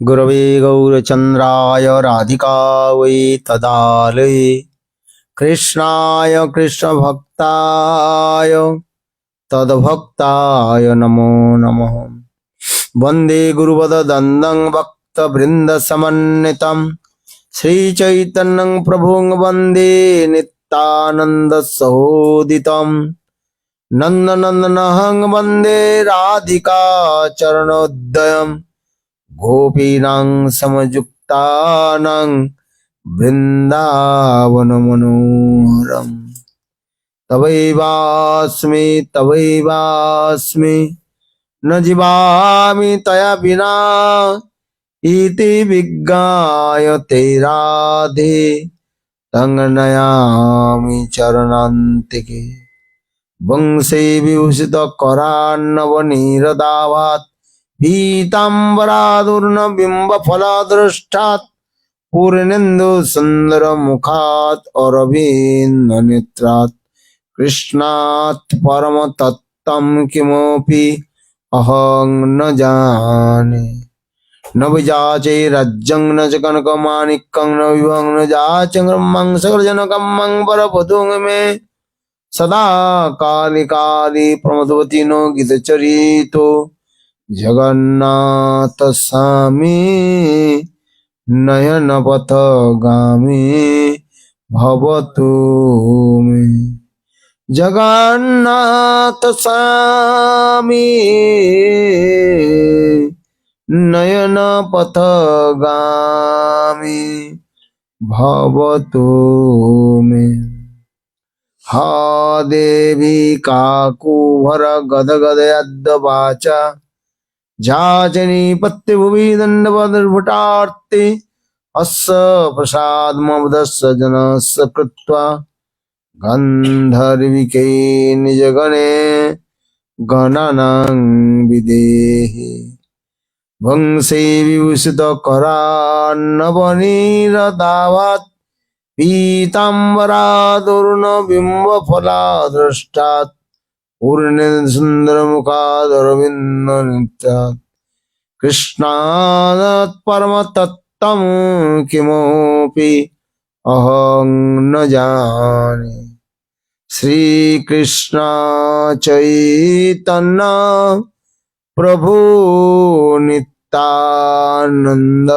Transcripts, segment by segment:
गुरवे गौरचन्द्राय राधिकायै तदालये कृष्णाय कृष्णभक्ताय तद्भक्ताय नमो नमः। वन्दे गुरुपदद्वन्द्वं भक्तवृन्दसमन्वितं श्रीचैतन्यं प्रभुं वन्दे नित्यानन्दसहोदितं नन्दनन्दनं वन्दे राधिका चरणोदयम् गोपीनां समयुक्तानां वृन्दावनमनोहरम्। तवैवास्मि न जीवामि तया विना इति विज्ञाय ते राधे तं नयामि चरणान्तिके। वंशे विभूषितकरान्नवनीरदावात् पीताम्बरादुर्नबिम्बफलदृष्टात् पूर्णेन्दुसुन्दरमुखात् अरविन्दनेत्रात् कृष्णात् परमतत्त्वं किमपि अहं न जाने। न विजाचे राज्यं न च कनकमाणिक्यं न विभवं न जाचं ब्रह्मं सकलजनकं मं वरवधूं मे सदा काली काली प्रमदवती नो गीतचरितो जगन्नाथ स्वामी नयन पथगामी भवतु मे। जगन्नाथ स्वामी नयन पथगामी भवतु मे। हा देवी काकुभर गदगदयद्वाचा जाचनी पत्यभुवि दण्डवदर्भटार्ते अस्य प्रसादमवदस्य जनस्य कृत्वा गन्धर्विके निजगणे गणनां विदेहि। वंशे विभूषितकरान्नवनीरदावात् पीताम्बरादुर्नबिम्बफलादृष्टात् पूर्णेन्दुसुन्दरमुखादरविन्दनेत्रात् कृष्णात् परमतत्त्वं किमपि अहं न जाने। श्रीकृष्ण चैतन्य प्रभु नित्यानंद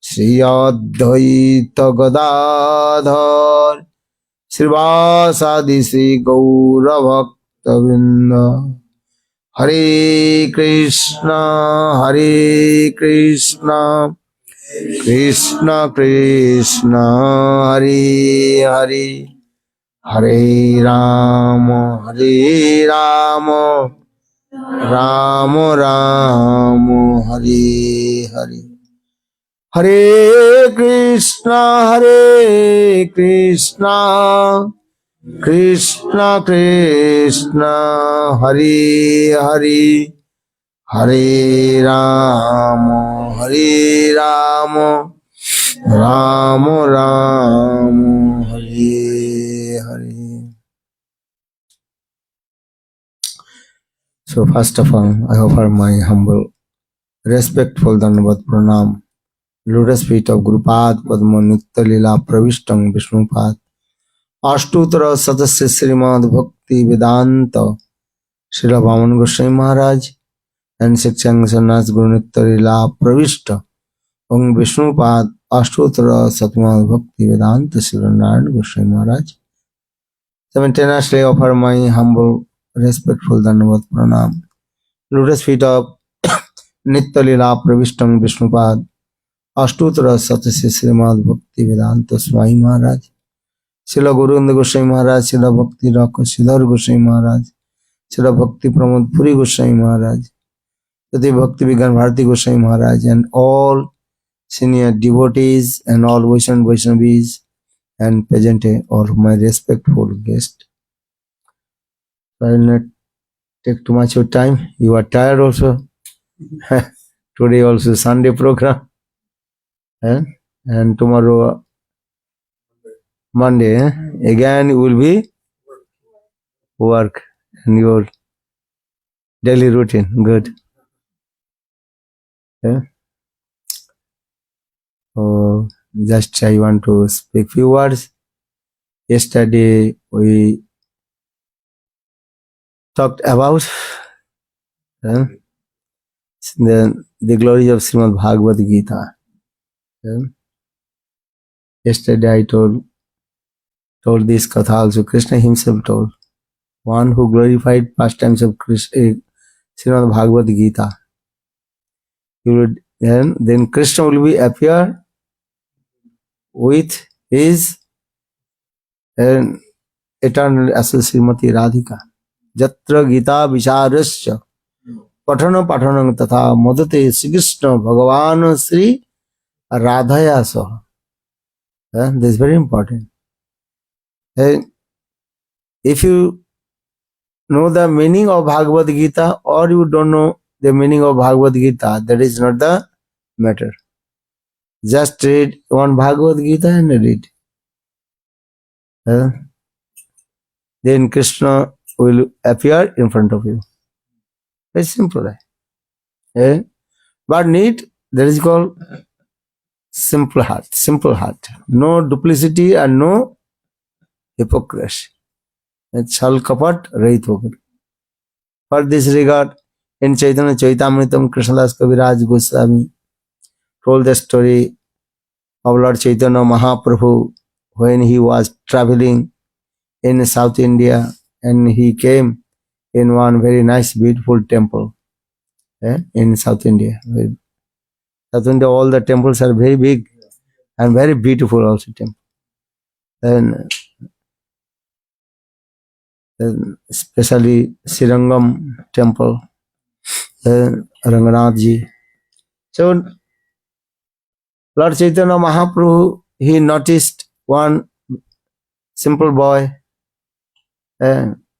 श्री अद्वैत गदाधर श्रीवासादि श्री गौरभक्तवृंद। हरे कृष्णा कृष्ण कृष्ण हरे हरे हरे राम राम राम हरे हरे। हरे Krishna Krishna Krishna Hare Hare Hare Ram Ram Ram Hare Hare. So first of all, I offer my humble, respectful Dandavat Pranam, lotus feet of Gurupad Padma Nitya Lila Pravishtam Vishnupad Ashtutra Sadasya Srimad Bhakti Vedanta Srila Vaman Goswami Maharaj and Sikshang Sannas Guru Nitya Lila Pravishta Om Vishnupad Ashtutra Satmad Bhakti Vedanta Srila Narayan Goswami Maharaj. Simultaneously offer my humble, respectful Dandavat Pranam, lotus feet of Nitya Lila Pravishtam Vishnupad Ashtutra Satasya Srimad Bhakti Vedanta Swami Maharaj, Srila Gurunanda Goswami Maharaj, Srila Bhakti Rakha Siddhar Goswami Maharaj, Srila Bhakti Pramod Puri Goswami Maharaj, Srila Bhakti Vigyan Bharati Goswami Maharaj, and all senior devotees and all Vaishnavis and present all of my respectful guests. I will not take too much of time. You are tired also. Today also Sunday program. And tomorrow Monday again will be work and your daily routine. Good. So just I want to speak few words. Yesterday we talked about the glory of Srimad Bhagavad Gita. Yesterday I told this katha also. Krishna himself told. One who glorified pastimes of Srimad Bhagavad Gita. He would, then Krishna will be appear with his eternal associate Srimati Radhika. Jatra Gita Visharasya Patana Patanam Tatha Modate Sri Krishna Bhagavan Sri Radhaya Saha. This is very important. If you know the meaning of Bhagavad Gita or you don't know the meaning of Bhagavad Gita, that is not the matter. Just read one Bhagavad Gita and read. Then Krishna will appear in front of you. Very simple. Right? But need, that is called simple heart. Simple heart. No duplicity and no hypocrisy. Chal kapat rahit hogar. For this regard, in Chaitanya Chaitamritam, Krishnadas Kaviraj Goswami told the story of Lord Chaitanya Mahaprabhu when he was traveling in South India and he came in one very nice, beautiful temple in South India. South India, all the temples are very big and very beautiful also temple. And especially Srirangam temple, Ranganath ji. So Lord Chaitanya Mahaprabhu, he noticed one simple boy,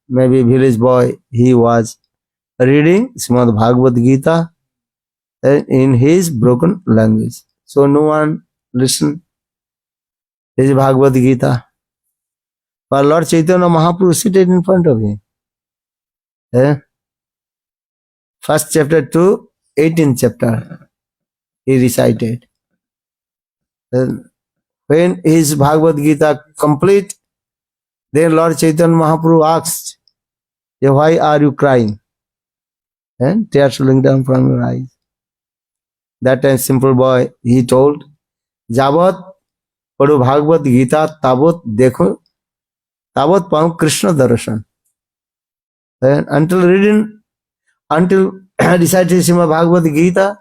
maybe village boy, he was reading Srimad Bhagavad Gita in his broken language. So no one listened his Bhagavad Gita. But Lord Chaitanya Mahaprabhu seated in front of him. First chapter to 18th chapter, he recited. When his Bhagavad Gita complete, then Lord Chaitanya Mahaprabhu asked, why are you crying? And tears rolling down from your eyes. That time simple boy, he told, Jabat Padu Bhagavad Gita tabot dekho, tabot paum Krishna darshan. And until reciting Srimad Bhagavad Gita,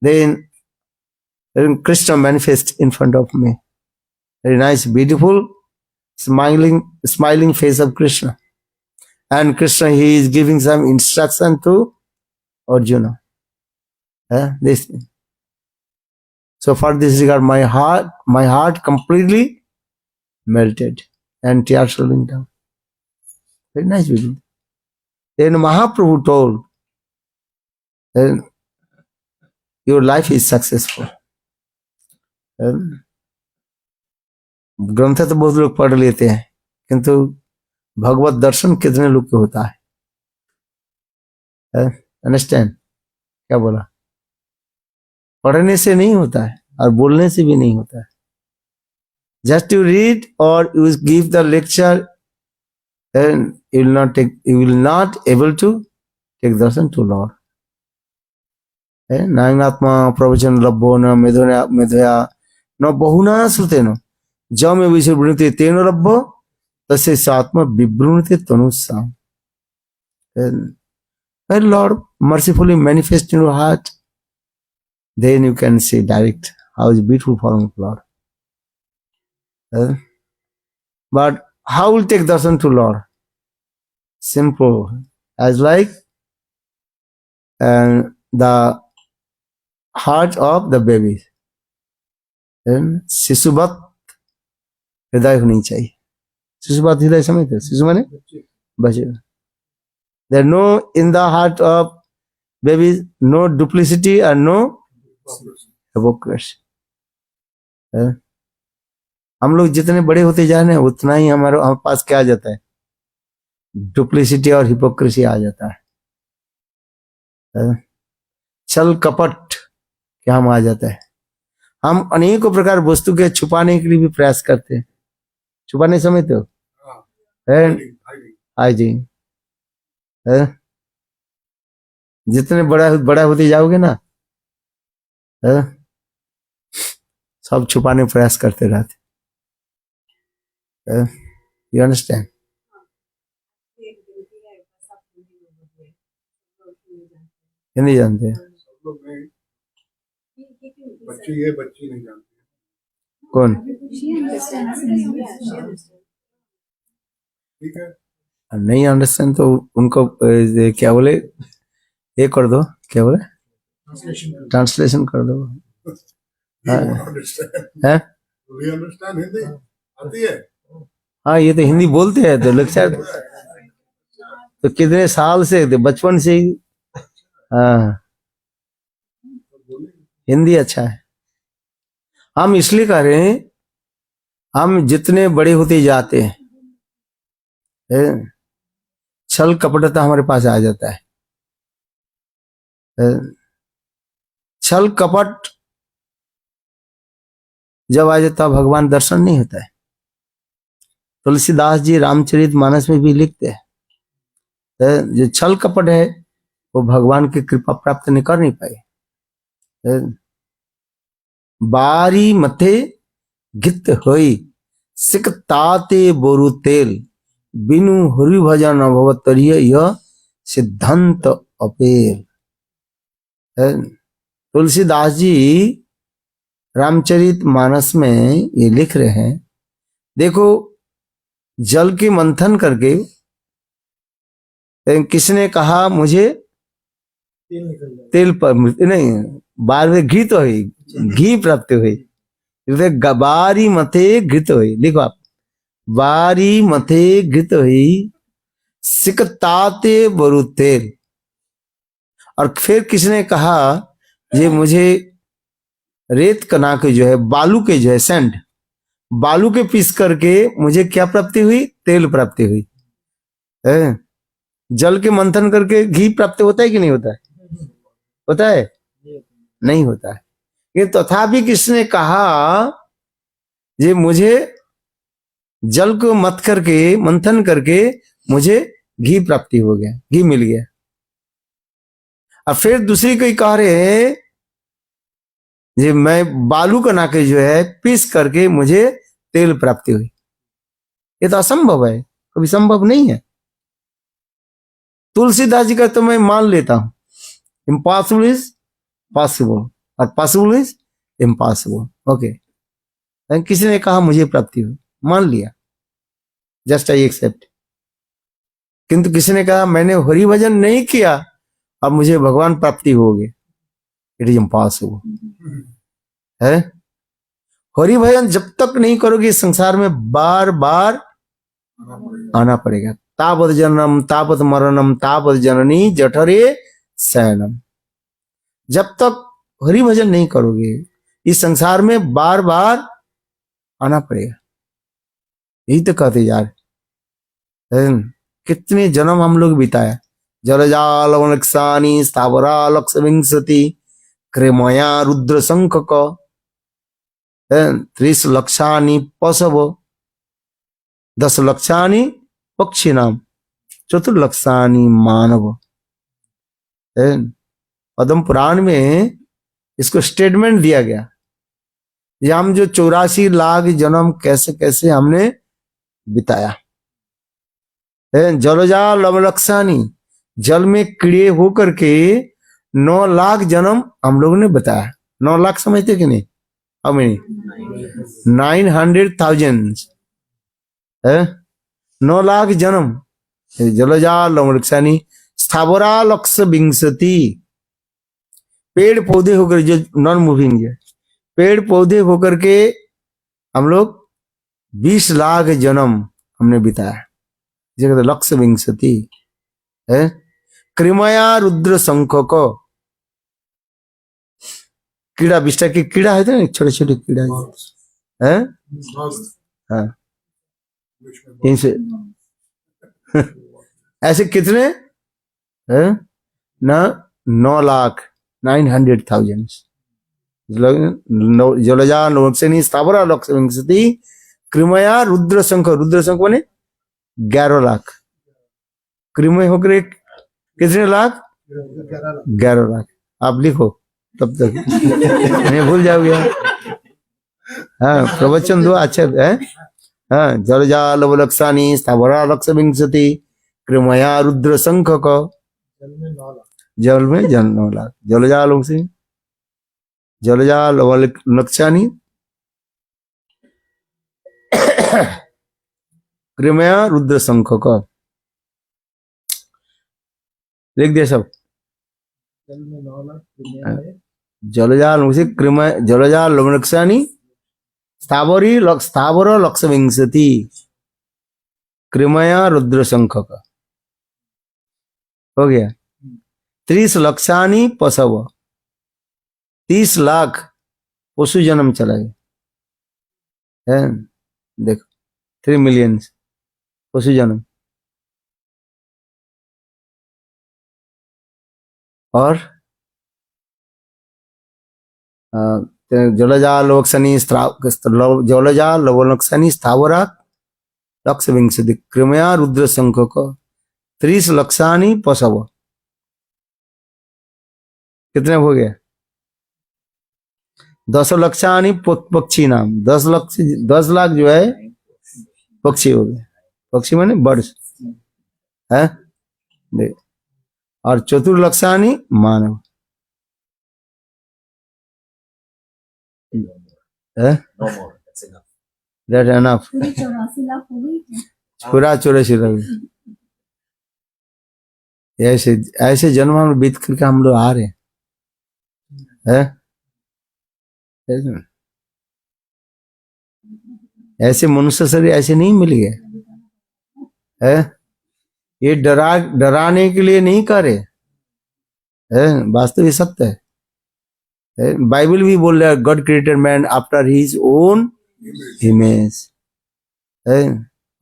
then Krishna manifest in front of me. Very nice, beautiful, smiling face of Krishna. And Krishna, he is giving some instruction to Arjuna. This. So for this regard, my heart completely melted and tears rolling down. Very nice video. Then Mahaprabhu told, your life is successful. ग्रंथ तो बहुत लोग पढ़ लेते हैं, किंतु भगवत दर्शन कितने लोग को होता है? अंडरस्टैंड क्या बोला? पढ़ने से नहीं होता है और बोलने से भी नहीं होता है. Just you read or you give the lecture, and you will not able to take darshan to Lord. Nayanatma pravachan labbo na medhaya no bahuna sruteno jame visur brunite teno labbo tasya satma vibrunite tanusam. When Lord mercifully manifest in your heart, then you can see direct how is beautiful form of Lord. But how will take darshan to Lord? Simple, as like the heart of the baby. शिशुवत हृदय होनी चाहिए. शिशुवत हृदय समझते हैं? शिशु माने बच्चे. There no in the heart of baby no duplicity and no hypocrisy. हम लोग जितने बड़े होते जा रहे हैं उतना ही हमारे पास क्या आ जाता है? डुप्लिसिटी और हिपोक्रेसी आ जाता है. छल कपट क्या हम आ जाता है. हम अनेकों प्रकार वस्तु के छुपाने के लिए भी प्रयास करते हैं। छुपाने समय तो है आज जी है? जितने बड़ा बड़ा होते जाओगे ना है? सब छुपाने प्रयास करते रहते। You understand? हिंदी जानते हैं? बच्ची है, बच्ची नहीं जानती। कौन? ठीक है, नहीं अंडरस्टैंड तो उनको क्या बोले, ये कर दो, क्या बोले, ट्रांसलेशन कर दो। है? हिंदी आती है? हाँ, ये तो हिंदी बोलते हैं तो लेक्चर तो कितने साल से, बचपन से ही। हाँ, हिंदी अच्छा है। हम इसलिए कह रहे हैं, हम जितने बड़े होते जाते हैं छल कपटता हमारे पास आ जाता है। छल कपट जब आ जाता है, भगवान दर्शन नहीं होता है। तुलसीदास जी रामचरित मानस में भी लिखते हैं, जो छल कपट है वो भगवान की कृपा प्राप्त नहीं कर नहीं पाए। बारी मथे गित होई सिक ताते बोरु तेल बिनु हरि भजन अभवतरिय यह सिद्धांत अपेल। तुलसीदास जी रामचरित मानस में ये लिख रहे हैं, देखो जल के मंथन करके किसने कहा मुझे तेल पर नहीं, बार में घी तो हुई, घी प्राप्त हुई। बारी मथे घृत हुई, लिखो आप, बारी मथे घृत हुई सिकताते बरु तेल। और फिर किसने कहा ये मुझे रेत कना के जो है, बालू के जो है सैंड, बालू के पीस करके मुझे क्या प्राप्ति हुई, तेल प्राप्ति हुई। जल के मंथन करके घी प्राप्त होता है कि नहीं होता है? होता है? नहीं होता है। ये तथापि किसने कहा ये मुझे जल को मत करके मंथन करके मुझे घी प्राप्ति हो गया, घी मिल गया। और फिर दूसरी कोई कह रहे हैं ये मैं बालू का नाके जो है पीस करके मुझे तेल प्राप्ति हुई। ये तो असंभव है, कभी संभव नहीं है। तुलसीदास जी का तो मैं मान लेता हूं, इम्पॉसिबल इज पॉसिबल और पॉसिबल इज इम्पॉसिबल। ओके, किसी ने कहा मुझे प्राप्ति हुई, मान लिया, जस्ट आई एक्सेप्ट। किंतु किसी ने कहा मैंने हरि भजन नहीं किया अब मुझे भगवान प्राप्ति हो गई, इट इज इम्पॉसिबल है। हरि भजन जब तक नहीं करोगे संसार में बार बार आना पड़ेगा। तावत जन्म तावत मरणम तावत जननी जठरे शयनम। जब तक हरि भजन नहीं करोगे इस संसार में बार बार आना पड़ेगा। यही तो कहते यार, कितने जन्म हम लोग बिताया। जलजाल वनक्षानी स्थावरा लक्ष विंशति क्रेमया रुद्र शंख क 30 लक्षानि पशव 10 लक्षानि पक्षी नाम 4 लक्षानि मानव। पद्म पुराण में इसको स्टेटमेंट दिया गया, ये हम जो 84 लाख जन्म कैसे कैसे हमने बिताया। जलजा लवलक्षानी, जल में कीड़े होकर के 9 लाख जन्म हम लोगों ने बताया। 9 लाख समझते कि नहीं? How many? 900,000 है, 9 लाख जन्म। जलजा लवलक्षानी स्थावरा लक्ष विंशति, पेड़ पौधे होकर, जो नॉन मूविंग है, पेड़ पौधे होकर के हम लोग 20 लाख जन्म हमने बिताया, जगह लक्ष्य विंशति है। कृमया रुद्र शंख को, कीड़ा विष्टा की कीड़ा है ना, छोटे छोटे कीड़ा है, हाँ, इनसे ऐसे कितने है ना, 9 लाख 900,000 जलजा लोकसेनी स्थावरा लक्ष्य विंशति कृमया रुद्र शंख माने 11 लाख, कृमय होकर कितने लाख? 11 लाख। आप लिखो तब तक नहीं भूल जाओगे। हाँ प्रवचन दो अच्छा है। हाँ जलजा लवलक्षानी स्थावरा लक्ष्य विंशति कृमया रुद्र शंख का जल में जल 9 लाख। जलजा लोग से जलजा लवलक्षानी कृमया रुद्र शंख का लिख दिया सब। जलजा लोग से कृमय जलजा लवलक्षानी स्थावर लक्ष्य विंशति कृमया रुद्र शंख का हो गया। 30 लक्षानी पशव 30 लाख पशु जन्म चला गया है। देखो 3 मिलियन पशु जन्म। और जलजा लोकसनी जलजा लवलक्षणी स्थावरा लक्ष्य विंशति कृमया रुद्र शंख का 30 लक्षानी पशव कितने हो गया? 10 लक्षानी पक्षी नाम 10 लाख जो है पक्षी हो गए। पक्षी माने बर्ड्स है। और चतुर्लक्षानी मानव है। That enough। 84 लाख हो गई क्या? पूरा 84 लाख। ऐसे ऐसे जन्म हम बीत करके हम लोग आ रहे हैं। ऐसे मनुष्य शरीर ऐसे नहीं मिल गए है। ये डराने के लिए नहीं करे है, वास्तविक सत्य है। बाइबल भी बोल रहा है God created man after his own image.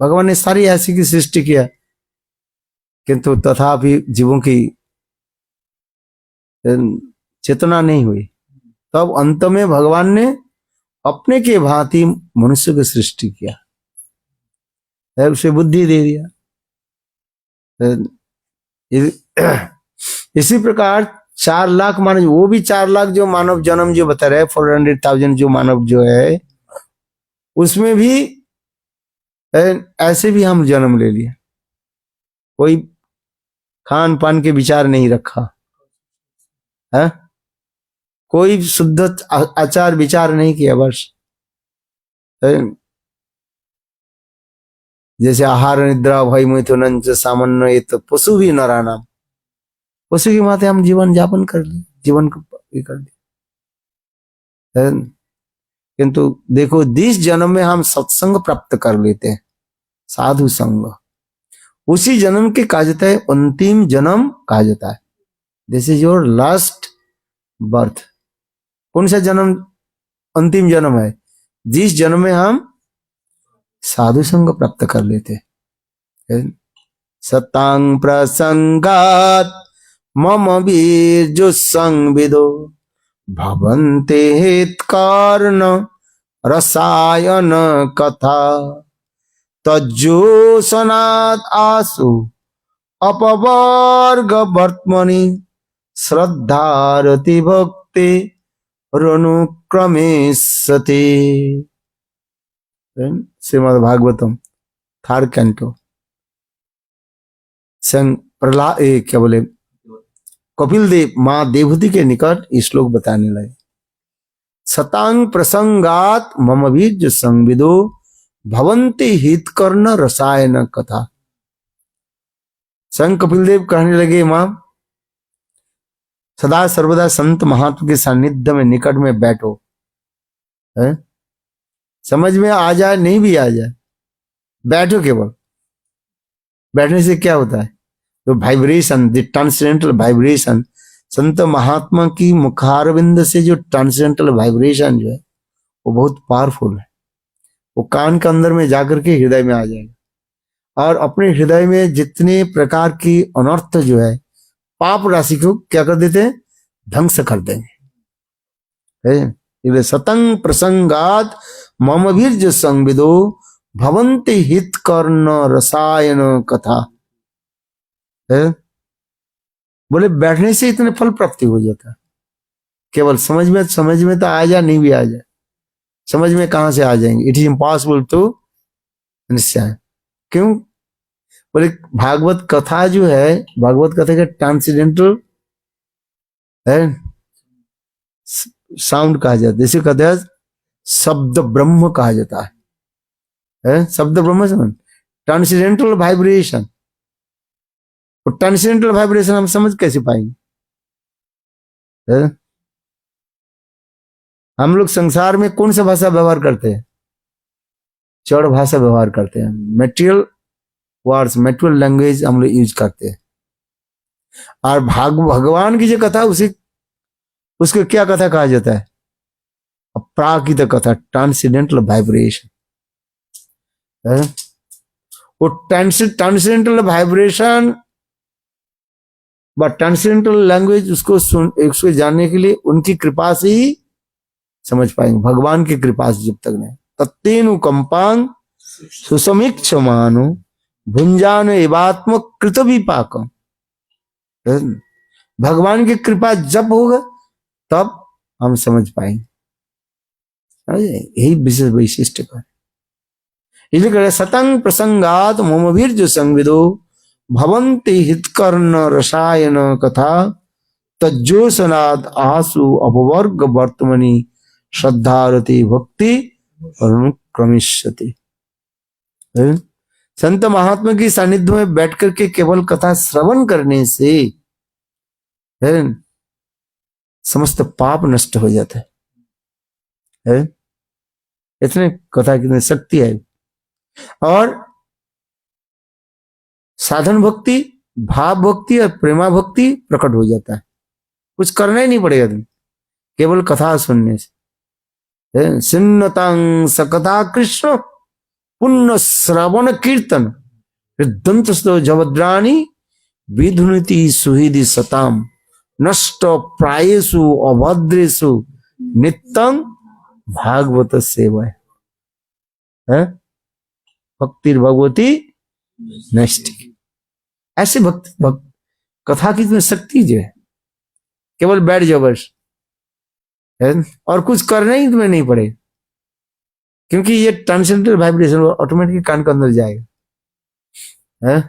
भगवान ने सारी ऐसी की सृष्टि किया किंतु तथापि जीवों की चेतना नहीं हुई। तब अंत में भगवान ने अपने के भांति मनुष्य की सृष्टि किया है, उसे बुद्धि दे दिया। इसी प्रकार 4 लाख मानव, वो भी 4 लाख जो मानव जन्म जो बता रहे 400,000 जो मानव जो है उसमें भी ऐसे भी हम जन्म ले लिया। कोई खान पान के विचार नहीं रखा है, कोई शुद्ध आचार विचार नहीं किया। बस जैसे आहार निद्रा भय मैथुन सामान्य तो पशु भी नरा नाम, पशु की माते हम जीवन यापन कर लिए, जीवन को कर दिया। किंतु देखो 20 जन्म में हम सत्संग प्राप्त कर लेते हैं, साधु संग। उसी जन्म के कहा जाता है अंतिम जन्म कहा जाता है। This is your last birth. कौन सा जन्म अंतिम जन्म है? जिस जन्म में हम साधु संग प्राप्त कर लेते हैं। सतांग प्रसंगात मम बीर्जु संविदो भवन्ते हितकारण रसायन कथा तज्जोसनात् आसु अपवर्ग वर्त्मनि श्रद्धारति भक्ति अनुक्रमेष्यति। Shrimad Bhagavatam 3rd canto. संग प्रहलाद क्या बोले कपिल देव माँ देवहूति के निकट ये श्लोक बताने लगे। सतांग प्रसंगात मम बीज संविदो भवन्ति हितकर्ण रसायन कथा। संग कपिल देव कहने लगे माँ सदा सर्वदा संत महात्मा के सानिध्य में निकट में बैठो, है? समझ में आ जाए नहीं भी आ जाए बैठो। केवल बैठने से क्या होता है? तो वाइब्रेशन, द ट्रांसेंडेंटल वाइब्रेशन, संत महात्मा की मुखारविंद से जो ट्रांसेंडेंटल वाइब्रेशन जो है वो बहुत पावरफुल है। वो कान के अंदर में जाकर के हृदय में आ जाएगा और अपने हृदय में जितने प्रकार की अनर्थ जो है पाप राशि को क्या कर देते हैं? ध्वंस कर देंगे। है। इसलिए सतंग प्रसंगात मम वीर्ज संविदो भवंति हित कर्ण रसायन कथा है। बोले बैठने से इतने फल प्राप्ति हो जाता है। केवल समझ में तो आ जाए, नहीं भी आ जाए, समझ में कहां से आ जाएंगे। It is impossible to understand. क्यों? बोले भागवत कथा जो है, भागवत कथा का ट्रांसेंडेंटल है, साउंड कहा जाता है। जैसे कहते हैं शब्द ब्रह्म कहा जाता है, शब्द ब्रह्म समझ, ट्रांसेंडेंटल वाइब्रेशन। और ट्रांसेंडेंटल वाइब्रेशन हम समझ कैसे पाएंगे? है? हम लोग संसार में कौन सा भाषा व्यवहार करते हैं? चौड़ भाषा व्यवहार करते हैं, मेटेरियल वर्ड्स, मेटेरियल लैंग्वेज हम लोग यूज करते हैं। और भगवान की जो कथा, उसको क्या कथा कहा जाता है? अपराकृत कथा, ट्रांसेंडेंटल वाइब्रेशन। वो ट्रांसेंडेंटल वाइब्रेशन व ट्रांसेंडेंटल लैंग्वेज, उसको जानने के लिए उनकी कृपा से ही समझ पाएंगे। भगवान की कृपा से जब तक नहीं। तत्तेनु कंपांग सुसमीक्ष मानो भुंजान एवात्म कृत विपाकम। भगवान की कृपा जब होगा तब हम समझ पाएंगे। यही विशेष वैशिष्ट का। इसलिए सतंग प्रसंगात मम वीर्ज संविदो भवंति हितकर्ण रसायन कथा तज्जोसनाद आसु अपवर्ग वर्तमनि श्रद्धारति भक्ति अनुक्रमिष्यति। संत महात्मा की सानिध्य में बैठ करके केवल कथा श्रवण करने से समस्त पाप नष्ट हो जाता है। इतने कथा की शक्ति है। और साधन भक्ति, भाव भक्ति और प्रेमा भक्ति प्रकट हो जाता है। कुछ करना ही नहीं पड़ेगा तुम, केवल कथा सुनने से। सिन्नतं सकथा कृष्ण पुण्य श्रवण कीर्तन दंतस्तो जवद्राणी विधुनति सुहृदि सताम नष्ट प्रायेषु अभद्रेषु नित्यं भागवत सेवा है। भक्ति भगवती नष्ट। ऐसे भक्त कथा की तुम्हें शक्ति जो है, केवल बैठ जाओ बस, और कुछ करना ही तुम्हें नहीं पड़ेगा। क्योंकि ये ट्रांसेंडेंटल वाइब्रेशन ऑटोमेटिक कान के अंदर जाएगा।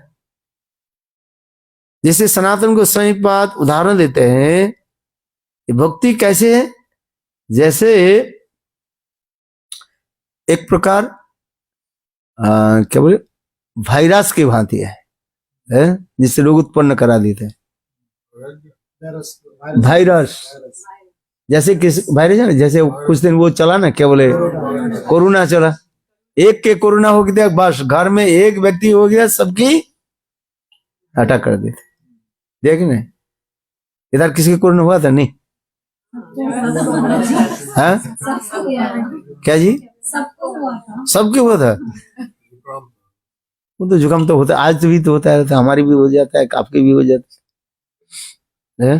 जैसे सनातन गोस्वामी पाद उदाहरण देते हैं, ये भक्ति कैसे है? जैसे एक प्रकार क्या बोले, वायरस की भांति है, जिससे लोग उत्पन्न करा देते हैं। वायरस जैसे किस वायरस है ना, जैसे कुछ दिन वो चला ना, क्या बोले, कोरोना चला। एक के कोरोना हो गया, बस घर में एक व्यक्ति हो गया, सबकी अटैक कर देते। देख नहीं, इधर किसी के कोरोना हुआ था? नहीं। हाँ क्या जी? सबके हुआ था। वो तो जुकाम तो होता है, आज भी तो होता है, हमारी भी हो जाता है, आपकी भी हो जाता है।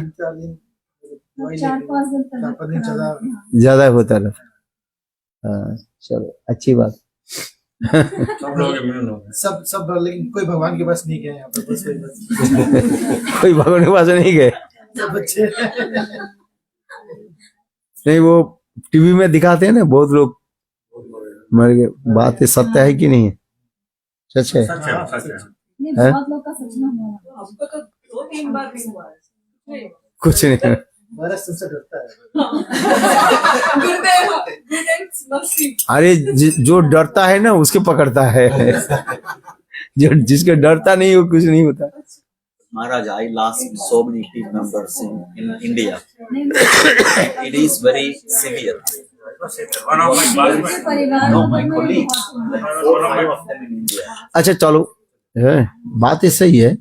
4-5 दिन तक ज्यादा होता रहता। हाँ चलो अच्छी बात। सब लेकिन कोई भगवान के पास नहीं गए यहाँ पर। बस कोई भगवान के पास नहीं गए। सब बच्चे नहीं, वो टीवी में दिखाते हैं ना, बहुत लोग मर गए। बात सत्य है कि नहीं? सच है। नहीं, बहुत लोग का सच में हुआ। हमको तो 2-3 बार भी हुआ है। कुछ नहीं। भारत सबसे डरता है। अरे जो डरता है ना उसके पकड़ता है। जो जिसके डरता नहीं वो कुछ नहीं होता। Maharaj, I lost so many team members in India. It is very severe. No, my colleagues, like 4-5 of them in India. अच्छा चलो, बात ये सही है।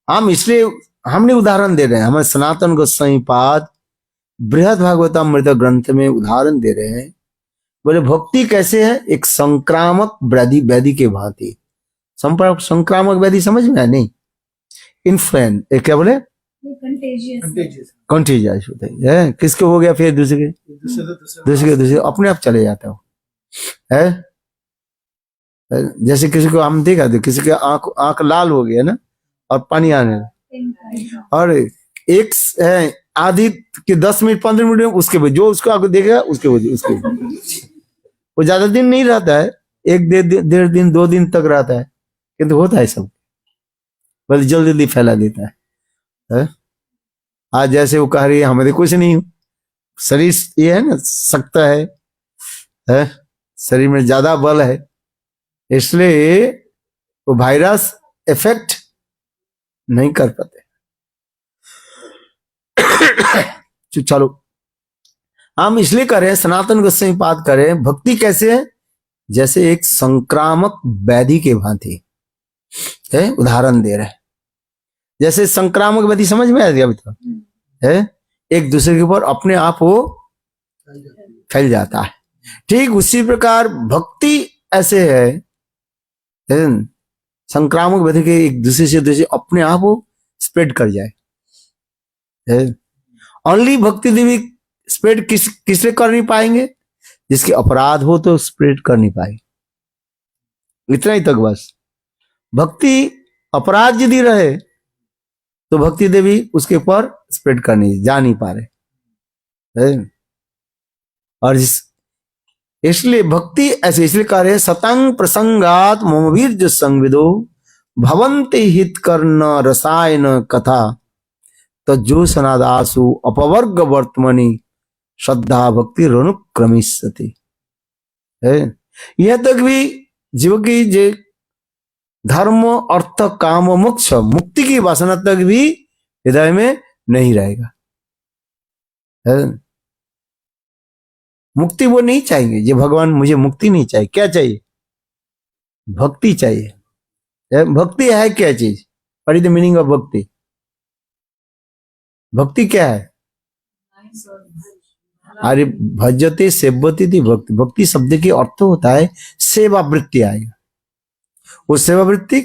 हम इसलिए हमने उदाहरण दे रहे हैं, हमारे सनातन गोस्वामी पाद बृहद भागवतामृत ग्रंथ में उदाहरण दे रहे हैं। बोले भक्ति कैसे है? एक संक्रामक व्याधि के भांति। संक्रामक व्याधि समझ में आया? नहीं, इन्फ्लुएंस, क्या बोले, कंटेजियस कंटेजियस कॉन्टीजियस होता है, किसके हो गया फिर दूसरे के दूसरे अपने आप चले जाता हो है। जैसे किसी को हम देखा थे, किसी के आंख आंख लाल हो गया ना और पानी आने लगा, और एक है आधी के 10 मिनट 15 मिनट में उसके बाद जो उसको आगे देखेगा उसके वजह उसके वो ज्यादा दिन नहीं रहता है, एक डेढ़ दिन 2 दिन तक रहता है, किंतु होता है सब, बस जल्दी जल्दी फैला देता है? आज जैसे वो कह रही है हमारे कुछ नहीं, शरीर ये है ना सख्त है? शरीर में ज्यादा बल है, इसलिए वो वायरस इफेक्ट नहीं कर पाते। चलो हम इसलिए करें, सनातन गोस्वामी बात करें भक्ति कैसे है, जैसे एक संक्रामक व्याधि के भांति है, उदाहरण दे रहे हैं। जैसे संक्रामक व्याधि समझ में आ गया अभी तो है, एक दूसरे के ऊपर अपने आप वो फैल जाता है। ठीक उसी प्रकार भक्ति ऐसे है, संक्रामक व्याधि के एक दूसरे से दूसरे अपने आप वो स्प्रेड कर जाए। ओनली भक्ति देवी स्प्रेड किससे कर नहीं पाएंगे, जिसके अपराध हो तो स्प्रेड कर नहीं पाएंगे, इतना ही तक बस। भक्ति अपराध यदि रहे तो भक्ति देवी उसके ऊपर स्प्रेड करने जा नहीं पा रहे, और इसलिए भक्ति ऐसे इसलिए कह रहे सतंग प्रसंगात ममवीर्य संविदो भवन्ति हित कर्ण रसायन कथा तज्जो सनादासु अपवर्ग वर्तमनि श्रद्धा भक्ति रणुक्रमिष्यति। यह तक भी जीव की जे धर्म अर्थ काम मोक्ष मुक्ति की वासना तक भी हृदय में नहीं रहेगा। मुक्ति वो नहीं चाहेंगे, ये भगवान मुझे मुक्ति नहीं चाहिए, क्या चाहिए, भक्ति चाहिए। भक्ति है क्या चीज, what is the meaning of भक्ति? भक्ति क्या है? अरे भजते सेवती थी भक्ति, भक्ति शब्द के अर्थ होता है सेवा वृत्ति आएगा। वो सेवा वृत्ति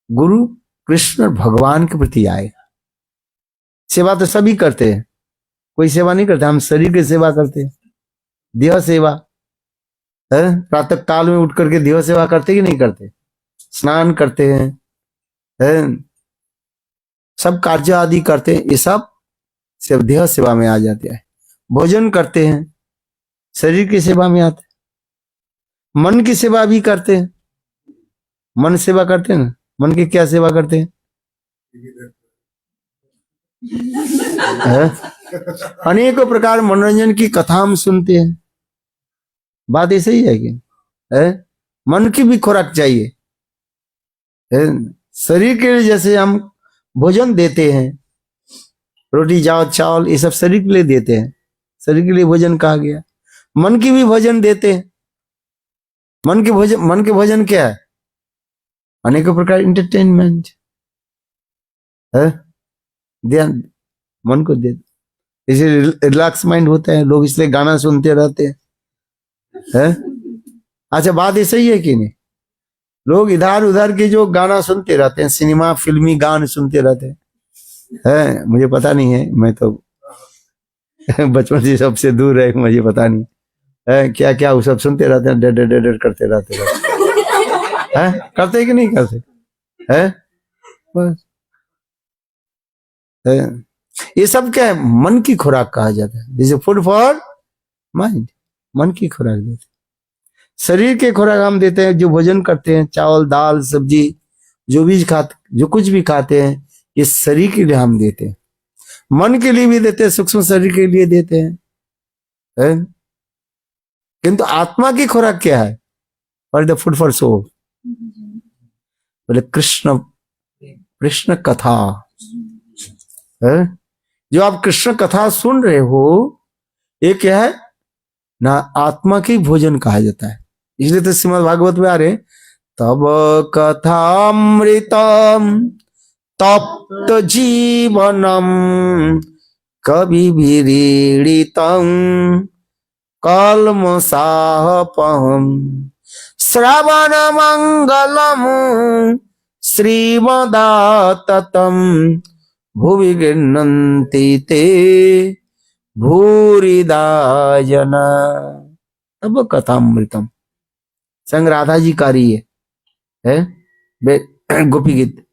गुरु कृष्ण भगवान के प्रति आएगा। सेवा तो सभी करते हैं, कोई सेवा नहीं करता, हम शरीर की सेवा करते हैं, देह सेवा है, प्रातः काल में उठ करके देह सेवा करते कि नहीं करते, स्नान करते हैं, सब कार्य आदि करते हैं, ये सब देह सेवा में आ जाते हैं। भोजन करते हैं, शरीर की सेवा में आते हैं। मन की सेवा भी करते हैं, मन सेवा करते हैं ना, मन की क्या सेवा करते हैं? अनेकों प्रकार मनोरंजन की कथा हम सुनते हैं, बात ऐसे ही है कि मन की भी खुराक चाहिए। शरीर के लिए जैसे हम भोजन देते हैं, रोटी चावल ये सब शरीर के लिए देते हैं, शरीर के लिए भोजन कहा गया। मन की भी भोजन देते हैं, मन के भोजन क्या है? अनेकों प्रकार इंटरटेनमेंट है, ध्यान मन को दे, इसलिए रिलैक्स माइंड होता है, लोग इसलिए गाना सुनते रहते हैं। अच्छा बात ऐसे ही है कि नहीं, लोग इधर उधर के जो गाना सुनते रहते हैं, सिनेमा फिल्मी गाने सुनते रहते हैं, मुझे पता नहीं है, मैं तो बचपन से सबसे दूर है, मुझे पता नहीं है क्या क्या वो सब सुनते रहते हैं, डेड करते रहते हैं, करते कि नहीं करते हैं? बस ये सब क्या है, मन की खुराक कहा जाता है, जैसे फूड फॉर माइंड, मन की खुराक देते। शरीर के खुराक हम देते हैं, जो भोजन करते हैं, चावल दाल सब्जी जो भी खाते, जो कुछ भी खाते हैं, ये शरीर के लिए हम देते हैं। मन के लिए भी देते हैं, सूक्ष्म शरीर के लिए देते हैं, किंतु आत्मा की खुराक क्या है? और द फूड फॉर सोल, बोले कृष्ण कथा है। जो आप कृष्ण कथा सुन रहे हो, ये क्या है ना, आत्मा की भोजन कहा जाता है। इसलिए तो श्रीमद् भागवत में आ रहे, तब कथामृतम तप्त जीवनम कवि विरीडितम कल्मषापहम श्रवण मंगलम श्रीमदाततम भुवि गृह्णन्ति ते भूरिदा जना। तब कथामृतम। संग राधा जी का रही है गोपी गीत।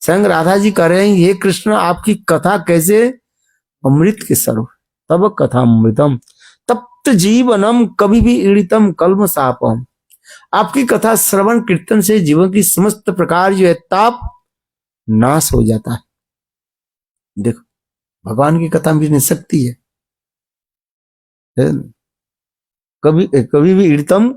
संग राधा जी कह रहे हैं, ये कृष्ण आपकी कथा कैसे अमृत के स्वरूप। तब कथामृतम तप्त जीवनम कभी भी ईड़ितम कल्म सापम। आपकी कथा श्रवण कीर्तन से जीवन की समस्त प्रकार जो है ताप नाश हो जाता है। देखो भगवान की कथा भी शक्ति है। कभी कभी भी ईड़ितम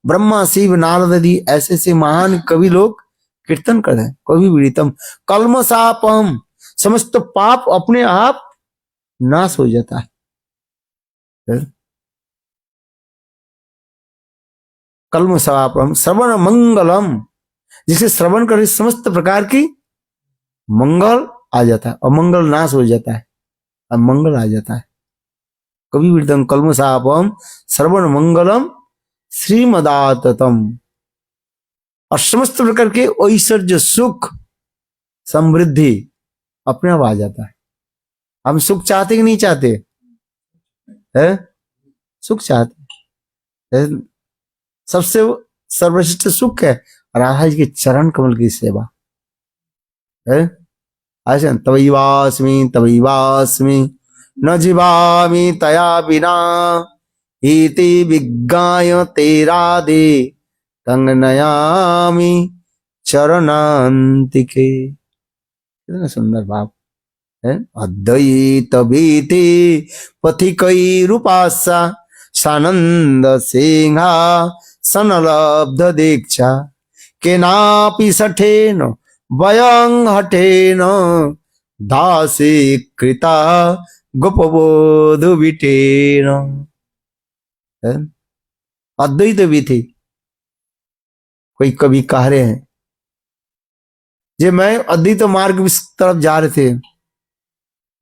ब्रह्मा शिव नारद आदि ऐसे से महान कवि लोग कीर्तन कर रहे हैं। कभी भी ईड़ितम कल्म सापम, समस्त पाप अपने आप नाश हो जाता है। कल्म सापम श्रवण मंगलम, जिसे श्रवण कर समस्त प्रकार की मंगल आ जाता है, अमंगल नाश हो जाता है और मंगल आ जाता है। कभी भी कल्म सापम श्रवण मंगलम श्रीमदाततम, और समस्त प्रकार के ऐश्वर्य सुख समृद्धि अपने आप आ जाता है। हम सुख चाहते कि नहीं चाहते है? सुख चाहते है। सबसे सर्वश्रेष्ठ सुख है राधा जी के चरण कमल की सेवा है। ऐसा तवैवास्मि न जीवामि तया बिना इति विज्ञाय तेरा दे तंग नयामि चरणान्तिके। कितना सुंदर भाव है। अद्वैत भीति पथिकैरुपास्या सानंद सिंहा सनलब्ध दीक्षा केनापि सठेन वयं हठेन दासी कृता गोपबोध विटेन। अद्वैत विधि कोई कवि कह रहे हैं, जे मैं अद्वैत मार्ग की तरफ जा रहे थे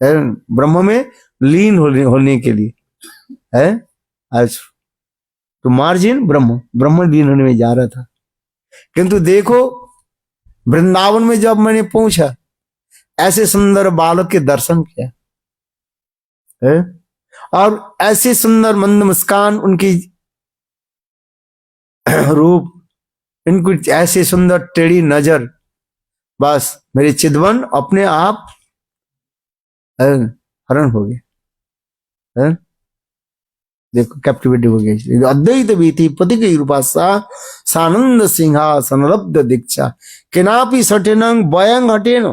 ब्रह्म में लीन होने के लिए है। आज तो मार्जिन ब्रह्म लीन होने में जा रहा था, किंतु देखो वृंदावन में जब मैंने पहुंचा ऐसे सुंदर बालक के दर्शन किया है, और ऐसे सुंदर मंद मुस्कान उनकी रूप, इनकी ऐसे सुंदर टेढ़ी नजर, बस मेरे चिदवन अपने आप हरण हो गए। देखो कैप्टिवेटिव हो गया। अद्वैत भीति पति की रूपासा सानंद सिंहासनलब्ध दीक्षा केनापि सठेनंग वयं हटेन।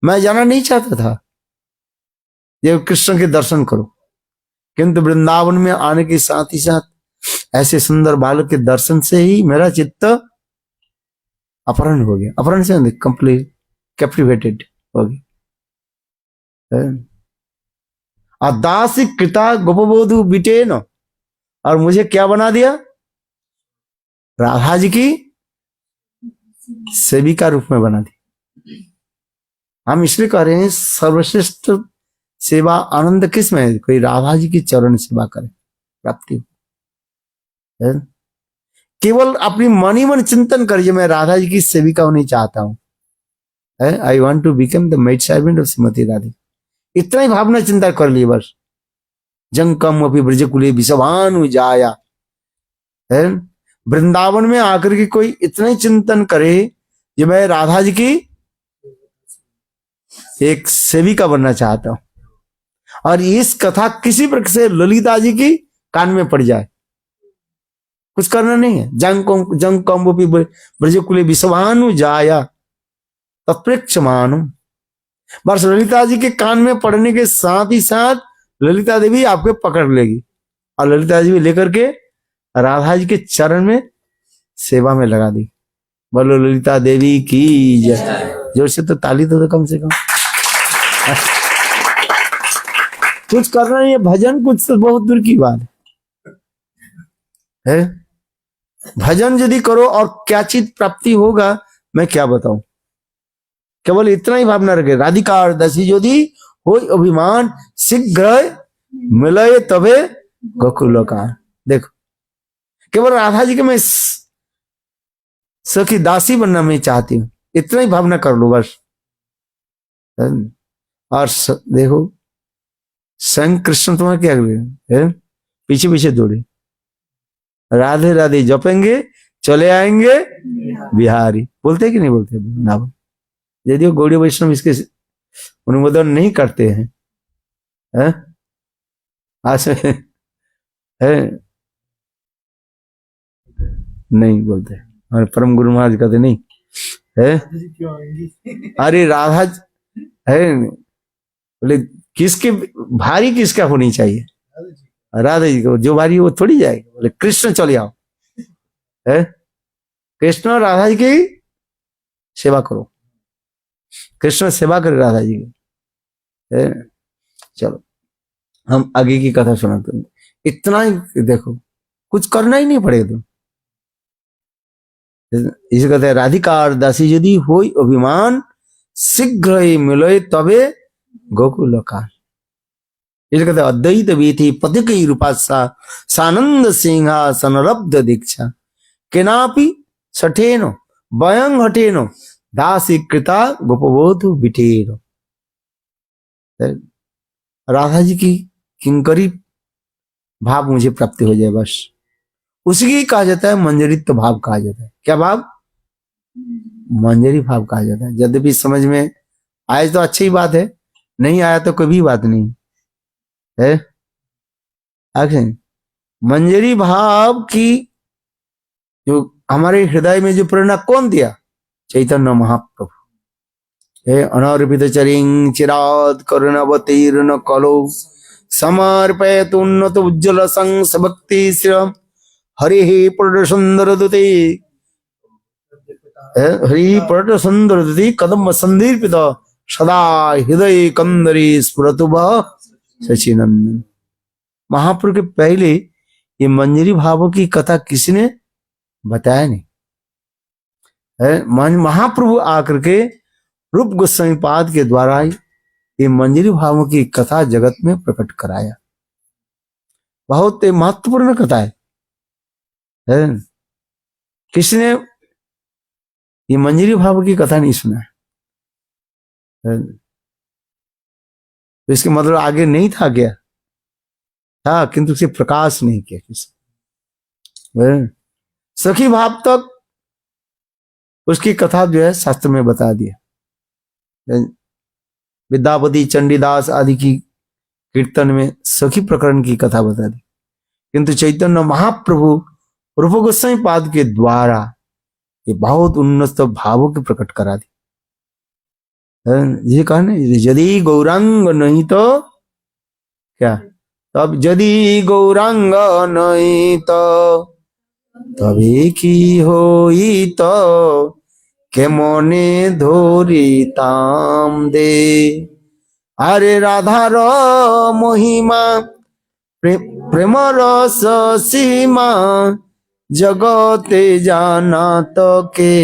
मैं जाना नहीं चाहता था ये कृष्ण के दर्शन करो, किंतु वृंदावन में आने के साथ ही साथ ऐसे सुंदर बालक के दर्शन से ही मेरा चित्त अपहरण हो गया। अपहरण से कंप्लीट कैप्टिवेटेड हो गया। दासी कृता गोपबोधु बिटेन, और मुझे क्या बना दिया? राधा जी की सेविका रूप में बना दी। हम इसलिए कह रहे हैं सर्वश्रेष्ठ सेवा आनंद किस में है? कोई राधा जी की चरण सेवा करे, प्राप्ति है। केवल अपनी मन ही मन चिंतन करिए, मैं राधा जी की सेविका होनी चाहता हूं, I want to become the maid servant of Shrimati Radhe. इतना ही भावना चिंता कर लिए बस। जंकम अपनी ब्रजकुले विषवानु जाया है। वृंदावन में आकर के कोई इतना ही चिंतन करे कि मैं राधा जी की एक सेविका बनना चाहता हूं, और इस कथा किसी प्रकार से ललिता जी की कान में पड़ जाए, कुछ करना नहीं है। जंकम अपनी ब्रजकुले विषवानु जाया तत्प्रेक्ष मानो, बस ललिता जी के कान में पड़ने के साथ ही साथ ललिता देवी आपको पकड़ लेगी, और ललिता जी लेकर के राधा जी के चरण में सेवा में लगा दी। बोलो ललिता देवी की जय। जोर से तो ताली तो कम से कम। कुछ करना नहीं है, भजन कुछ तो बहुत दूर की बात है। भजन यदि करो और क्या चीज प्राप्ति होगा मैं क्या बताऊं। केवल इतना ही भावना रखे, राधिका दसी यदि हो अभिमान शीघ्र मिलए तबे गोकुल का। देखो केवल राधा जी के मैं सखी दासी बनना मैं चाहती हूँ, इतना ही भावना कर लो बस। है? और देखो स्वयं कृष्ण तुम्हारे क्या करें, पीछे पीछे दौड़े, राधे राधे जपेंगे, चले आएंगे बिहारी। बोलते कि नहीं बोलते ना? यदि वो गौड़ी वैष्णव इसके अनुमोदन नहीं करते हैं, आज है नहीं बोलते, और परम गुरु महाराज कहते नहीं है। जी क्यों आएंगी? अरे राधा है, बोले किसके भारी किसका होनी चाहिए? राधा जी को जो भारी वो थोड़ी जाएगी। बोले कृष्ण चले आओ, है कृष्ण और राधा जी की सेवा करो, कृष्ण सेवा करे राधा जी की। है? चलो हम आगे की कथा सुनाते हैं। इतना ही देखो, कुछ करना ही नहीं पड़ेगा तुम। इसे कहते हैं राधिकार दासी यदि होई अभिमान, शीघ्र ही मिले तबे गोकुल काल। इसे कहते हैं अद्वैत वीथि पथिक रूपासा सानंद सिंहासन रब्ध दीक्षा केनापि सठेनो वयं हटेनो दासी कृता गोपबोध बिठेनो। राधा जी की किंकरी भाव मुझे प्राप्त हो जाए बस, उसी की कहा जाता है मंजरित्व भाव कहा जाता है। क्या भाव? मंजरी भाव कहा जाता है। यद्यपि समझ में आए तो अच्छी बात है, नहीं आया तो कोई भी बात नहीं है। आखिर मंजरी भाव की जो हमारे हृदय में जो प्रेरणा कौन दिया? चैतन्य महाप्रभु। हे अनार्पित चरिंग चिराद करुणावतीर्ण कलो समर्पयत उन्नत उज्ज्वल संस भक्ति श्रम हरि प्रण सुंदर दुते, हरि प्रण सुंदर दुते कदम संदीपित सदा हृदय कंदरी स्फुरतु वह सचिनंदन। महाप्रभु के पहले ये मंजरी भावों की कथा किसी ने बताया नहीं है। महाप्रभु आकर के रूप गोस्वामी पाद के द्वारा ये मंजरी भावों की कथा जगत में प्रकट कराया। बहुत महत्वपूर्ण कथा है। किसी ने ये मंजरी भाव की कथा नहीं सुना है। तो इसके मतलब आगे नहीं था क्या? था, किंतु उसे प्रकाश नहीं किया किसी। सखी भाव तक उसकी कथा जो है शास्त्र में बता दिया। विद्यापति चंडीदास आदि की कीर्तन में सखी प्रकरण की कथा बता दी, किंतु चैतन्य महाप्रभु रूप गोस्वामी पाद के द्वारा ये बहुत उन्नत भावों की प्रकट करा दी। ये कहने यदि गौरांग नहीं तो क्या, तब यदि गौरांग नहीं तो तभी की होई तो के मने धोरी ताम दे। अरे राधार महिमा प्रेम रस सीमा जगते जाना तो के,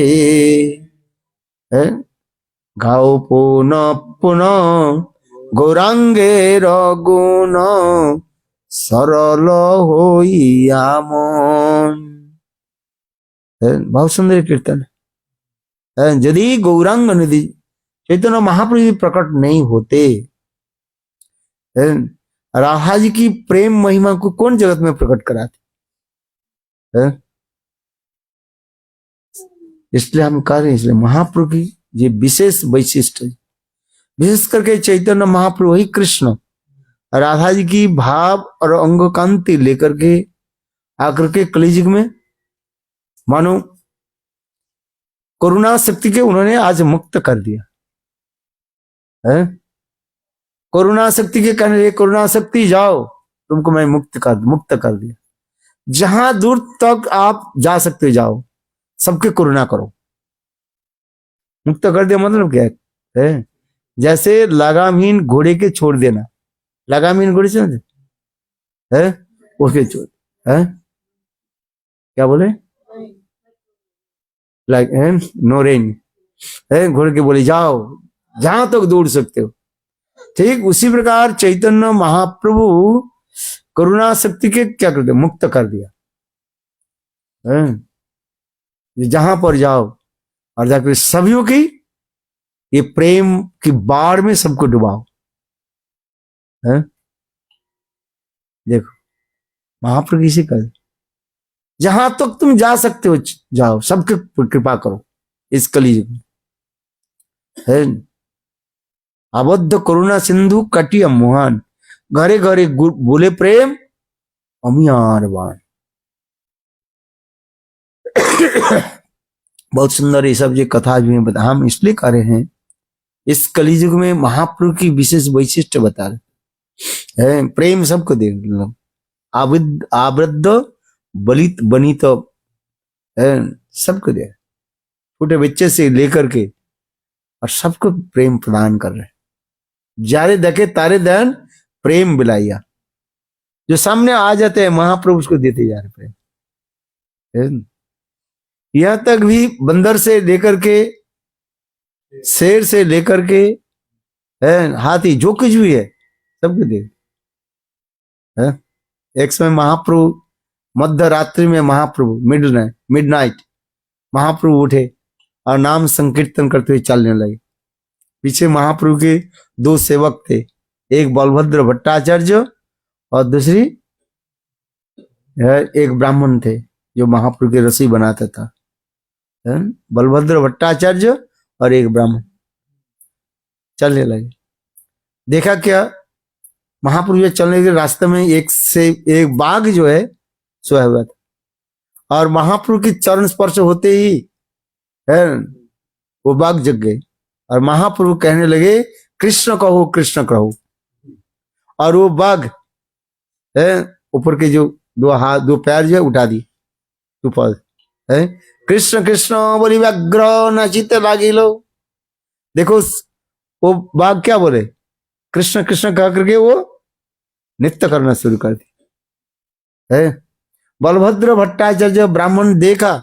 गाओ पुनः पुनः गौरांगेर गुण सरल होइया मन। बहुत सुंदर कीर्तन है। यदि गौरांग नदी चैतन्य महाप्रभु प्रकट नहीं होते, राधा जी की प्रेम महिमा को कौन जगत में प्रकट कराते? इसलिए हम कह रहे हैं, इसलिए महाप्रभु की ये विशेष वैशिष्ट है। विशेष करके चैतन्य महाप्रभु ही कृष्ण राधा जी की भाव और अंग कांति लेकर के आकर के कलियुग में मानो करुणा शक्ति के उन्होंने आज मुक्त कर दिया है। करुणा शक्ति के कहने, करुणा शक्ति जाओ तुमको मैं मुक्त कर दिया। जहां दूर तक आप जा सकते जाओ, सबके करुणा करो। मुक्त कर दिया मतलब क्या है? जैसे लगामहीन घोड़े के छोड़ देना, लगामहीन घोड़े से है उसके छोड़ है, क्या बोले नो रेन है, घोड़े के बोले जाओ जहां तक दौड़ सकते हो। ठीक उसी प्रकार चैतन्य महाप्रभु करुणा शक्ति के क्या कर दिया? मुक्त कर दिया है। जहां पर जाओ और जाकर सभियों की ये प्रेम की बाढ़ में सबको डुबाओ। है देखो महाप्रभु किसी का जहां तक तुम जा सकते हो जाओ, सबके कृपा करो इस कलयुग में। है अबद्ध करुणा सिंधु कटिय मोहन, घरे घरे बोले प्रेम अमियार बाण। बहुत सुंदर ये सब ये कथा जो मैं बता, हम इसलिए कर रहे हैं इस कलयुग में महाप्रभु की विशेष वैशिष्ट बता रहे हैं। प्रेम सबको दे, आवृद्ध बलित बनित सबको दे, छोटे बच्चे से लेकर के और सबको प्रेम प्रदान कर रहे हैं। जारे देखे तारे दयान प्रेम बिलाइया, जो सामने आ जाते हैं महाप्रभु उसको देते जा रहे प्रेम। यहां तक भी बंदर से लेकर के, शेर से लेकर के हाथी, जो कुछ भी है सबको दे। एक समय महाप्रभु मध्य रात्रि में, महाप्रभु मिडनाइट महाप्रभु उठे और नाम संकीर्तन करते हुए चलने लगे। पीछे महाप्रभु के दो सेवक थे, एक बलभद्र भट्टाचार्य और दूसरी एक ब्राह्मण थे जो महाप्रभु के रसी बनाता था। बलभद्र भट्टाचार्य और एक ब्राह्मण चलने लगे। देखा क्या, महाप्रभु चलने के रास्ते में एक से एक बाघ जो है सोया हुआ था, और महाप्रभु की चरण स्पर्श होते ही वो बाघ जग गए और महाप्रभु कहने लगे कृष्ण कहो कृष्ण कहो। और वो बाघ ऊपर के जो दो हाथ दो पैर जो है उठा दी ऊपर, कृष्ण कृष्ण बोली व्याघ्र नाचित लागी लो। देखो वो बाघ क्या बोले, कृष्ण कृष्ण कह करके वो नृत्य करना शुरू कर दी। बलभद्र भट्टाचार्य ब्राह्मण देखा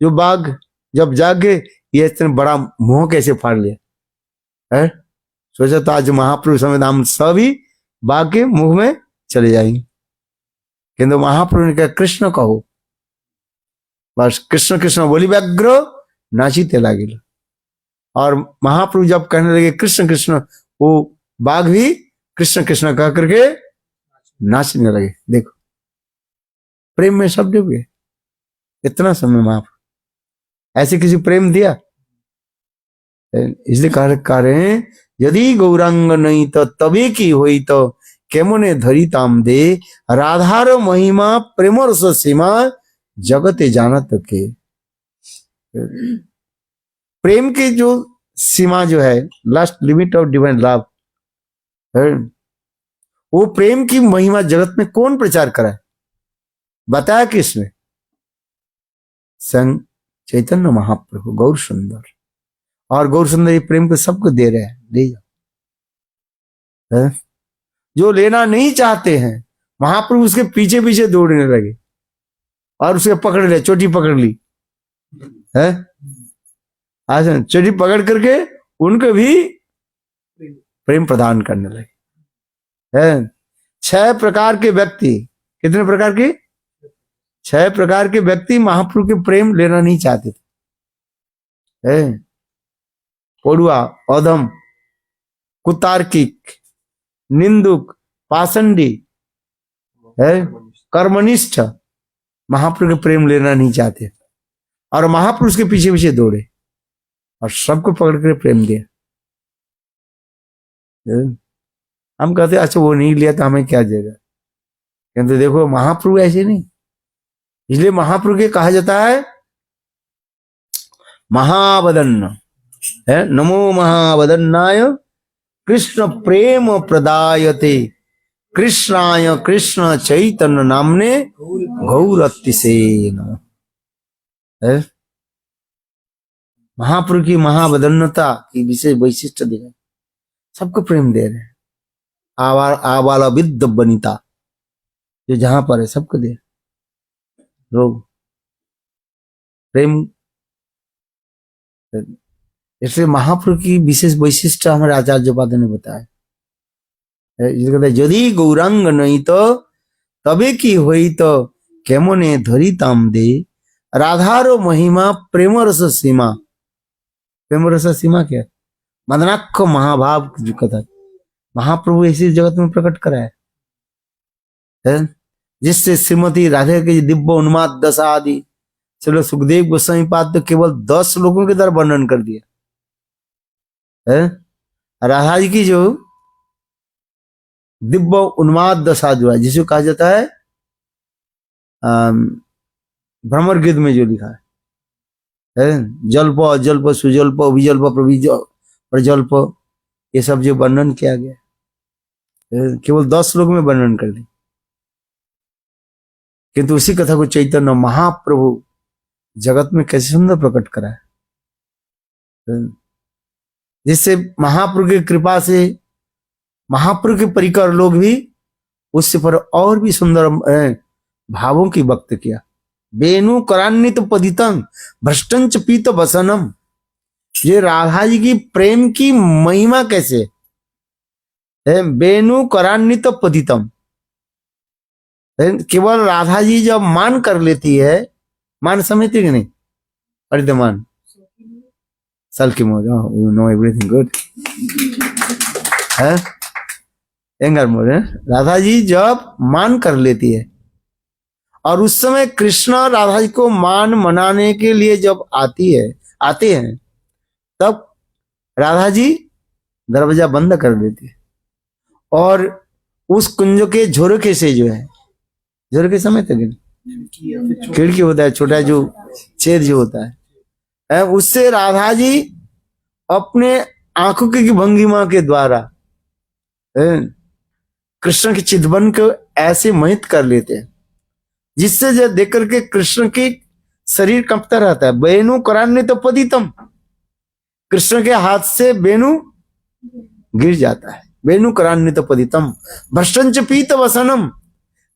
जो बाघ जब जागे, ये इतने बड़ा मुंह कैसे फाड़ लिया। सोचा तो आज महाप्रभु समेत हम सभी बाघ के मुंह में चले जाएंगे, किंतु महाप्रभु ने कहा कृष्ण कहो। बस कृष्ण कृष्ण बोली व्याघ्र नाचिते लागिल। और महाप्रभु जब कहने लगे कृष्ण कृष्ण, वो बाघ भी कृष्ण कृष्ण कह करके नाचने लगे। देखो प्रेम में सब डूब गए। इतना समय महाप्रभु ऐसे किसी प्रेम दिया? इसलिए कह रहे हैं यदि गौरांग नहीं तो तबे की हुई तो केमने धरी ताम दे, राधार महिमा प्रेम रस सीमा जगते जानत के। प्रेम की जो सीमा जो है, last limit of divine love, वो प्रेम की महिमा जगत में कौन प्रचार करा है? बताया किसने? संग चैतन्य महाप्रभु गौर सुंदर। और गौर सुंदर ये प्रेम को सबको दे रहे हैं, ले जाओ। जो लेना नहीं चाहते हैं महाप्रभु उसके पीछे पीछे दौड़ने लगे और उसे पकड़ लिया, चोटी पकड़ ली है, चोटी पकड़ करके उनको भी प्रेम प्रदान करने लगे। है 6 प्रकार के व्यक्ति, कितने प्रकार के? 6 प्रकार के व्यक्ति महाप्रभु के प्रेम लेना नहीं चाहते थे। पड़ुआ, औधम, कुतार्किक, निंदुक, पाषंडी, कर्मनिष्ठ महाप्रभु के प्रेम लेना नहीं चाहते, और महापुरुष के पीछे पीछे दौड़े और सबको पकड़ कर प्रेम दिया। हम कहते अच्छा वो नहीं लिया तो हमें क्या देगा, किंतु देखो महाप्रभु ऐसे नहीं। इसलिए महाप्रभु के कहा जाता है महावदन्न है, नमो महावदन्नाय कृष्ण प्रेम प्रदायते कृष्णाय कृष्ण चैतन्य नामने गौरतिसे नमः। महाप्रभु की महावदन्नता की विशेष वैशिष्ट दे रहे, सबको प्रेम दे रहे हैं। आवाला विद्ध बनिता जो जहां पर है सबको दे लोग प्रेम। इसलिए महाप्रभु की विशेष वैशिष्ट हमारे आचार्य पाद ने बताया। यदि गौरांग नहीं तो तबे की हुई तो केमने धरी ताम दे, राधारो महिमा प्रेम रस सीमा प्रेम रस सीमा क्या है? मदनाक्ष महाभाव की जो कथा महाप्रभु इसी जगत में प्रकट करा है? जिससे श्रीमती राधे की दिव्य उन्माद दशा आदि चलो सुखदेव गोस्वामी पाद तो केवल 10 लोगों के द्वारा वर्णन कर दिया है। राधा जी की जो दिव्य उन्माद दशा जो है, जिसे कहा जाता है भ्रमर गीत में जो लिखा है जल्प जल्प सुजल्प विजल्प प्रजल्प, ये सब जो वर्णन किया गया है, केवल 10 लोग में वर्णन कर दिया। किंतु उसी कथा को चैतन्य महाप्रभु जगत में कैसे सुंदर प्रकट करा है, जिससे महाप्रभु की कृपा से महाप्रभु के परिकर लोग भी उससे पर और भी सुंदर भावों की व्यक्त किया। बेनु करान्वित पदितंग भ्रष्टंच पीत वसनम, ये राधा जी की प्रेम की महिमा कैसे है? बेनु करान्वित पदितम, केवल राधा जी जब मान कर लेती है, मान समझती कि नहीं? परिदमान सल की mode, you know everything good है। एंगर मोड है। राधा जी जब मान कर लेती है और उस समय कृष्ण राधा जी को मान मनाने के लिए जब आते हैं, तब राधा जी दरवाजा बंद कर देती है और उस कुंज के झोरके से जो है, झोरके समय तक खिड़की होता है, छोटा जो छेद जो होता है, उससे राधा जी अपने आंखों की भंगिमा के द्वारा कृष्ण के चितवन को ऐसे मोहित कर लेते हैं, जिससे जब देख करके कृष्ण की शरीर कंपता रहता है। बेनु करान्वित पतितम, कृष्ण के हाथ से बेनु गिर जाता है। बेनु करान्वित पतितम भ्रष्टंच पीत वसनम,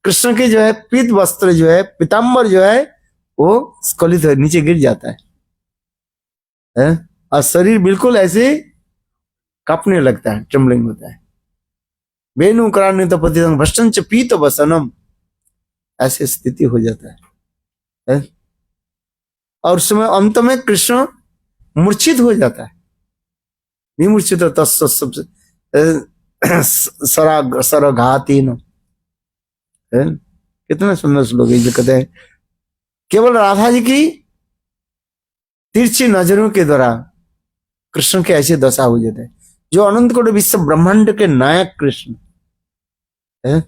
कृष्ण के जो है पीत वस्त्र जो है, पीताम्बर जो है, वो स्खलित नीचे गिर जाता है और शरीर बिल्कुल ऐसे कांपने लगता है, ट्रेम्बलिंग होता है। बेनु करान्वित पतितम भ्रष्टंच पीत वसनम, ऐसी स्थिति हो जाता है और उस समय अंत में कृष्ण मूर्छित हो जाता है। विमूर्छित सरघातीन, कितने सुंदर श्लोक है जो कहते हैं केवल राधा जी की तिरछी नजरों के द्वारा कृष्ण के ऐसी दशा हो जाता है। जो अनंत कोटि विश्व ब्रह्मांड के नायक कृष्ण है,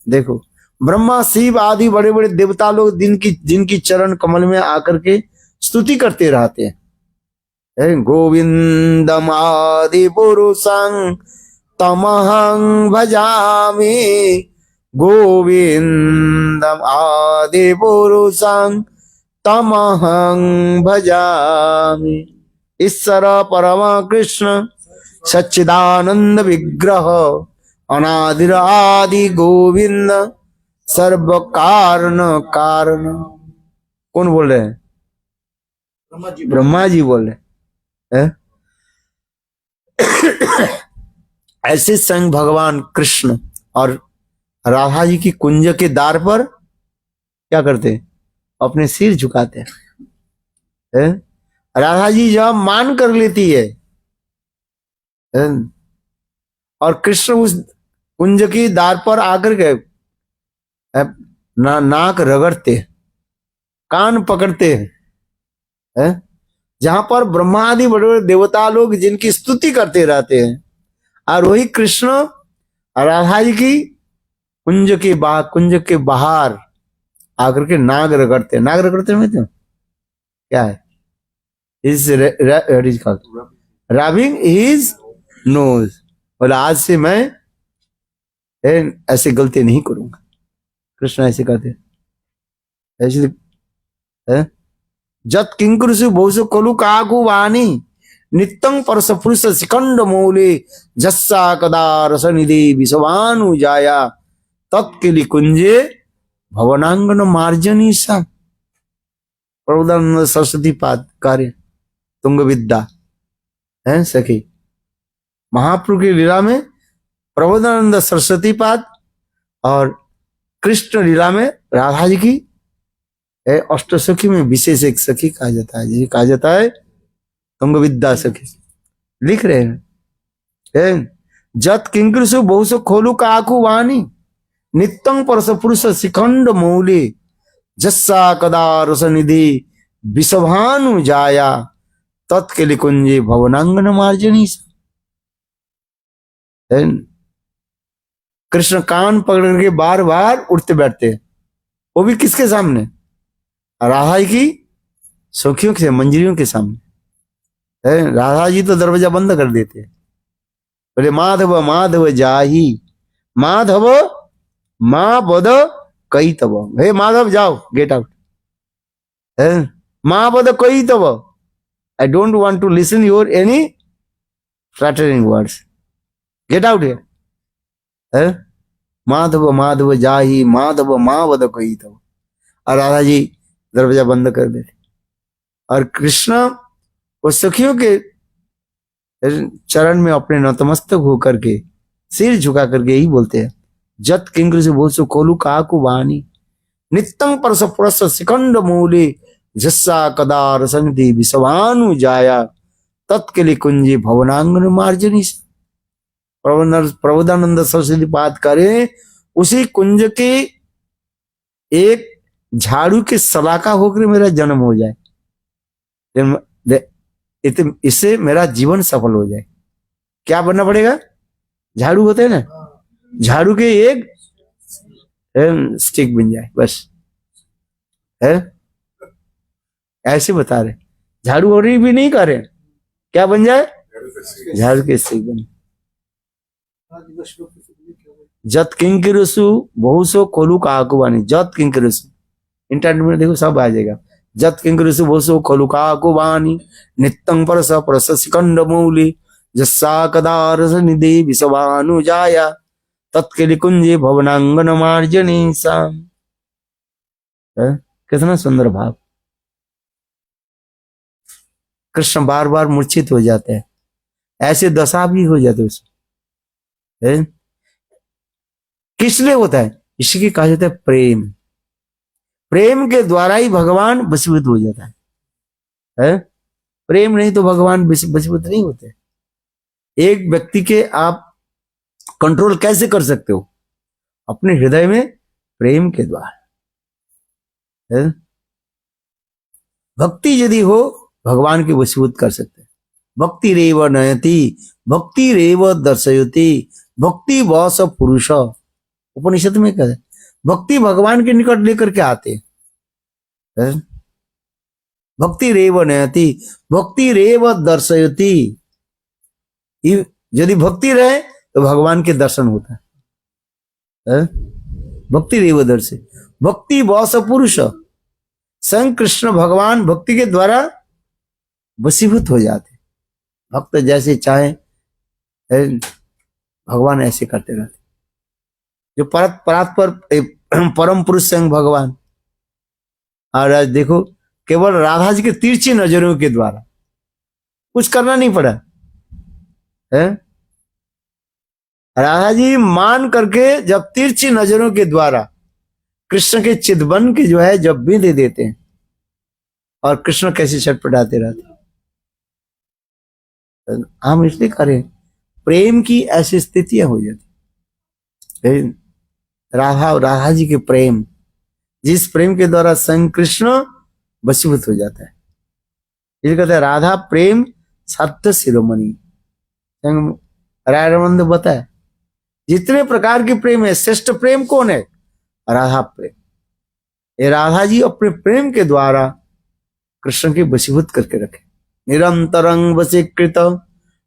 देखो ब्रह्मा शिव आदि बड़े बड़े देवता लोग जिनकी चरण कमल में आकर के स्तुति करते रहते हैं। गोविंदम आदि पुरुषं तमहं भजामि, गोविंदम आदि पुरुषं तमहं भजामि। ईश्वर परम कृष्ण सच्चिदानंद विग्रह अनादिर आदि गोविंद सर्व कारण कारण। कौन बोल रहे हैं? ब्रह्मा जी बोल रहे हैं। ऐसे संग भगवान कृष्ण और राधा जी की कुंज के द्वार पर क्या करते हैं? अपने सिर झुकाते हैं। राधा जी जब मान कर लेती है और कृष्ण उस कुंज की द्वार पर आकर के नाक रगड़ते, कान पकड़ते हैं, जहां पर ब्रह्मा आदि बड़े बड़े देवता लोग जिनकी स्तुति करते रहते हैं, और वही कृष्ण राधा जी की कुंज के बाहर आकर के नाग रगड़ते में तो क्या है? Is rubbing his nose. बोला आज से मैं ऐसे गलती नहीं करूंगा। कृष्ण ऐसे करते ऐसे जत किंकुरुषु बहुसु कलु कागु वाणी नित्यं परस पुरुष शिखंड मौले जस्सा कदा रस निधि विषवानु जाया तत्किली कुंजे भवनांगन मार्जनी सा। प्रबोधानंद सरस्वती पाद कार्य तुंग विद्या है सखी। महाप्रभु की लीला में प्रबोधानंद सरस्वती पाद और कृष्ण लीला में राधा जी की अष्ट सखी में विशेष एक सखी कहा जाता है, जिसे कहा जाता है तुंग विद्या सखी लिख रहे हैं। जत किंकृषु बहुसु खोलु काकु वाणी नित्यं परस पुरुष शिखंड मौली जस्सा कदा रस निधि विषभानु जाया तत्केलि कुंजे भवनांगन मार्जनी। कृष्ण कान पकड़ के बार बार उठते बैठते, वो भी किसके सामने? राधा की सखियों के मंजरियों के सामने। राधा जी तो दरवाजा बंद कर देते, बोले माधव माधव जाही माधव माँ बद कई तब। हे माधव जाओ, गेट आउट। माँ बद कई तब, I don't want to listen your any flattering words, get out here. Madhav Madhav जाही माधव माँ बद कई तब। और राधा जी दरवाजा बंद कर देते, और कृष्ण वो सखियों के चरण में अपने नतमस्तक होकर के सिर झुका करके यही बोलते हैं, जत किंकर से बोल सो खोलू काकु वाणी नित्यं परस पुरस शिखंड मूले जस्सा कदा रसंधि विषवानु जाया तत्केलि कुंजी भवनांगन मार्जनी। प्रबोधानंद सरस्वती बात करें, उसी कुंज के एक झाड़ू के सलाका होकर मेरा जन्म हो जाए, इससे मेरा जीवन सफल हो जाए। क्या बनना पड़ेगा? झाड़ू होते हैं ना, झाड़ू के एक स्टिक बन जाए बस, है ऐसे बता रहे। झाड़ू और भी नहीं कर रहे, क्या बन जाए? झाड़ू के स्टिक बन। जत किंकिरसु बहुसो खोलू काकुवानी, जत किंकिरसु इंटरनेट में देखो सब आ जाएगा। जत किंकिरसु बहुसो खोलू काकुवानी नित्यं परस परस शिखंड मूली जस्सा कदा रस निधि विषवानु जाया तत्केलि कुंजे भवनांगन मार्जनी साम। कितना सुंदर भाव। कृष्ण बार बार मूर्छित हो जाते हैं, ऐसे दशा भी हो जाते उसमें। किस लिए होता है? इसकी कहा जाता है प्रेम। प्रेम के द्वारा ही भगवान वशीभूत हो जाता है। प्रेम नहीं तो भगवान वशीभूत नहीं होते। एक व्यक्ति के आप कंट्रोल कैसे कर सकते हो? अपने हृदय में प्रेम के द्वारा। भक्ति यदि हो भगवान के वशीभूत कर सकते हैं। भक्ति रेव नयति भक्ति रेव दर्शयति भक्ति वश पुरुष, उपनिषद में कहते हैं भक्ति भगवान के निकट लेकर के आते हैं। भक्ति रेव नयति भक्ति रेव दर्शयति, यदि भक्ति रहे तो भगवान के दर्शन होता है। भक्ति रेव दर्शय भक्ति वश पुरुष, स्वयं कृष्ण भगवान भक्ति के द्वारा वशीभूत हो जाते। भक्त जैसे चाहे भगवान ऐसे करते रहते। जो परात्पर परम पुरुष स्वयं भगवान। और आज देखो केवल राधा जी के तिरछी नजरों के द्वारा कुछ करना नहीं पड़ा है। राधा जी मान करके जब तिरछी नजरों के द्वारा कृष्ण के चिदबन के जो है जब भी दे देते हैं, और कृष्ण कैसे छटपटाते रहते। हम इसलिए करें, प्रेम की ऐसी स्थितियां हो जाती। राधा और राधा जी के प्रेम, जिस प्रेम के द्वारा स्वयं कृष्ण वशीभूत हो जाता है, इसलिए कहते हैं राधा प्रेम सत्य शिरोमणि। रायरमंद बताया जितने प्रकार के प्रेम है, श्रेष्ठ प्रेम कौन है? राधा प्रेम। ये राधा जी अपने प्रेम के द्वारा कृष्ण के वशीभूत करके रखे। निरंतरं वशीकृत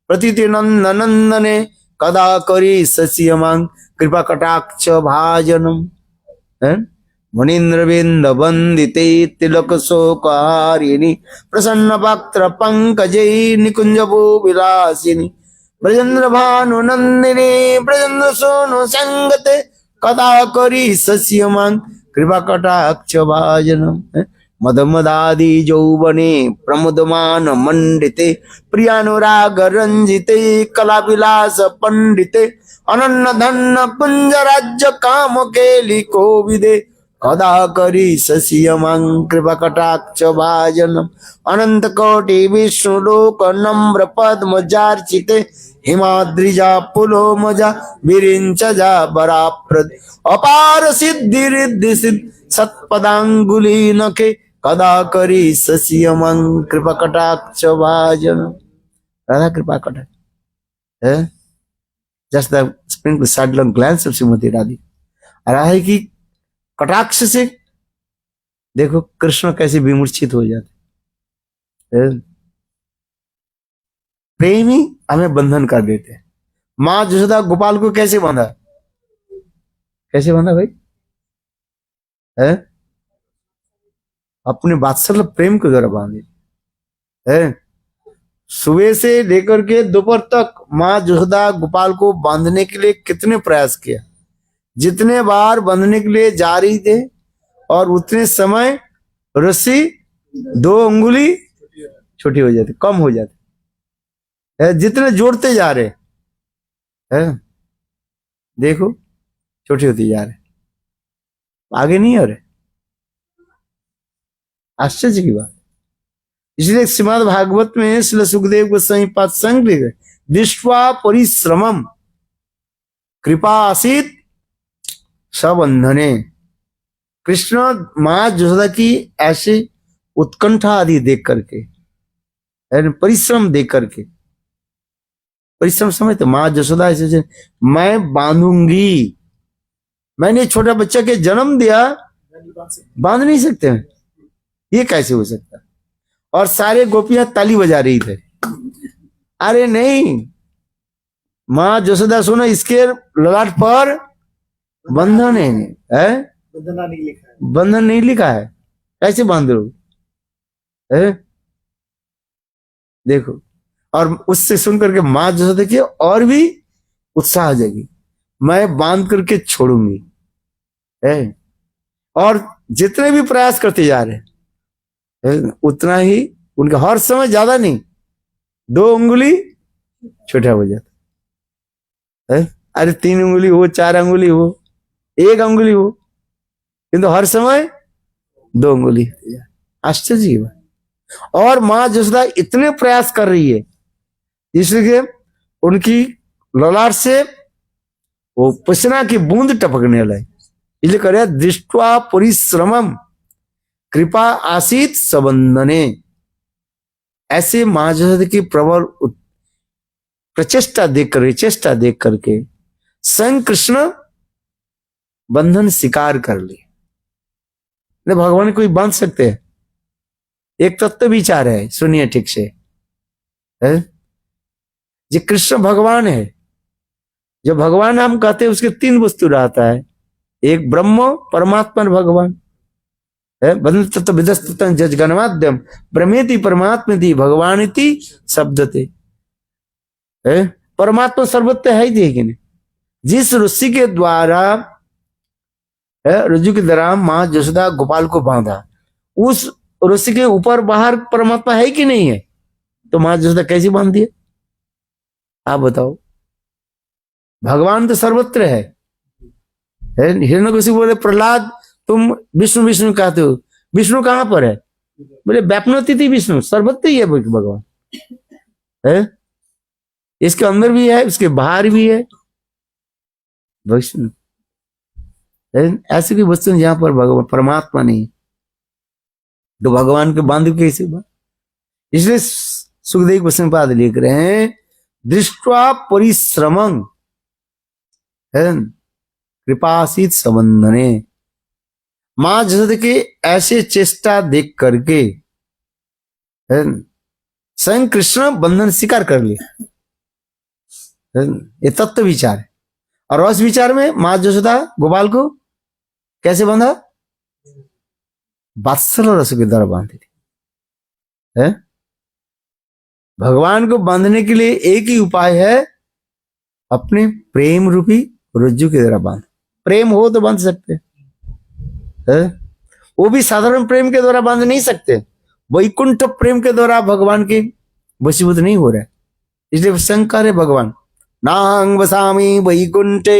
प्रतिदिनंदने कदा करी सस्यमां कृपा कटाक्ष भाजनम। मुनीन्द्रबिंद वंदिते तिलक शोकारिणी प्रसन्न वक्त्र पंकजै निकुंजभू विलासिनी ब्रजेंद्र भानु नंदिनी ब्रजेंद्र सोनु संगते कदा करी सस्यमां कृपा कटाक्ष भाजनम। मदमदादि यौवने प्रमुदमान मंडिते प्रियानुराग रंजिते कला विलास पंडिते अनन्न धन पुंज राज्य काम केली कोविदे कदा करी शशियमं कृपा कटाक्ष भाजनम अनंत कोटि विष्णु लोक नम्र पद्मजार्चिते हिमाद्रिजा पुलो मजा विरिंचजा बराप्रद अपार सिद्धि रिद्धि सिद्ध सत्पदांगुली नखे कदा करी शशियमं कृपा कटाक्ष भाजनम। राधा कृपा कटाक्ष, just the sprinkle sidelong glance of Shrimati Radha की कटाक्ष से देखो कृष्ण कैसे विमूर्छित हो जाते हैं। प्रेम ही हमें बंधन कर देते हैं। माँ जसोदा गोपाल को कैसे बांधा, कैसे बांधा भाई है? अपने वात्सल्य प्रेम के द्वारा बांधे है। सुबह से लेकर के दोपहर तक माँ जसोदा गोपाल को बांधने के लिए कितने प्रयास किया, जितने बार बांधने के लिए जा रही थे और उतने समय रस्सी 2 अंगुली छोटी हो जाती, कम हो जाती है। जितने जोड़ते जा रहे हैं देखो छोटी होती जा रहे, आगे नहीं हो रहे। आश्चर्य की बात। इसलिए श्रीमद् भागवत में श्री सुखदेव गोस्वामी पाद संग्रह दृष्ट्वा परिश्रमम कृपा आसीत सबंधने। कृष्ण माँ जसोदा की ऐसे उत्कंठा आदि देख करके, परिश्रम देख करके, परिश्रम समझ तो माँ जसोदा ऐसे मैं बांधूंगी, मैंने छोटा बच्चा के जन्म दिया, बांध नहीं सकते हैं, ये कैसे हो सकता। और सारे गोपियां ताली बजा रही थे। अरे नहीं, माँ जसोदा सुनो, इसके ललाट पर बंधन है, बंधन नहीं लिखा है, कैसे बांध दो है? देखो, और उससे सुन करके माँ जसोदा की और भी उत्साह आ जाएगी, मैं बांध करके छोड़ूंगी है। और जितने भी प्रयास करते जा रहे हैं उतना ही उनका हर समय ज्यादा नहीं, 2 अंगुली छोटा हो जाता है। अरे 3 अंगुली हो, 4 अंगुली हो, 1 अंगुली हो, किंतु हर समय 2 अंगुली। आश्चर्य की बात। और माँ जसोदा इतने प्रयास कर रही है, इसलिए उनकी ललाट से वो पसीना की बूंद टपकने लगी। इसलिए करे दृष्ट्वा परिश्रमम कृपा आसीत सबंधने। ऐसे माँ जसोदा की प्रबल प्रचेष्टा चेष्टा देख करके स्वयं कृष्ण बंधन स्वीकार कर लिए। भगवान कोई बांध सकते हैं? एक तत्व विचार है, सुनिए ठीक से है? जो कृष्ण भगवान है, जो भगवान हम कहते हैं उसके 3 वस्तु रहता है। एक ब्रह्म परमात्मा भगवान है, बंध तत्व विदस्तुत जज गणवाद्यम ब्रह्मेति परमात्मेति भगवानिति शब्दते है। परमात्मा सर्वत्र है ही कि नहीं। जिस ऋषि के द्वारा रज्जु के द्वारा माँ जसोदा गोपाल को बांधा, उस ऋषि के ऊपर बाहर परमात्मा है कि नहीं है? तो माँ जसोदा कैसे बांध दिए आप बताओ? भगवान तो सर्वत्र है। हिरण्यकशिपु बोले प्रहलाद तुम विष्णु विष्णु कहते हो, विष्णु कहां पर है? बोले व्यापनोतिथि विष्णु, सर्वत्र ही है भगवान है। इसके अंदर भी है, उसके बाहर भी है विष्णु। ऐसी कोई वस्तु जहां पर भगवान परमात्मा नहीं, तो भगवान के बांध कैसे बात? इसलिए सुखदेव गोस्वामी पाद लिख रहे हैं दृष्ट्वा परिश्रमं कृपासीत सबंधने। माँ जसोदा के ऐसे चेष्टा देख करके स्वयं कृष्ण बंधन स्वीकार कर लिया। ये तत्व विचार है। और रस विचार में माँ जसोदा गोपाल को कैसे बांधा? वात्सल्य रस के द्वारा बांधी थी। भगवान को बांधने के लिए एक ही उपाय है, अपने प्रेम रूपी रज्जु के द्वारा बांध। प्रेम हो तो बांध सकते हैं, वो भी साधारण प्रेम के द्वारा बांध नहीं सकते, वैकुंठ प्रेम के द्वारा भगवान के वशीभूत नहीं हो रहा है। इसलिए शंकर है भगवान, नांग वसामी वैकुंठे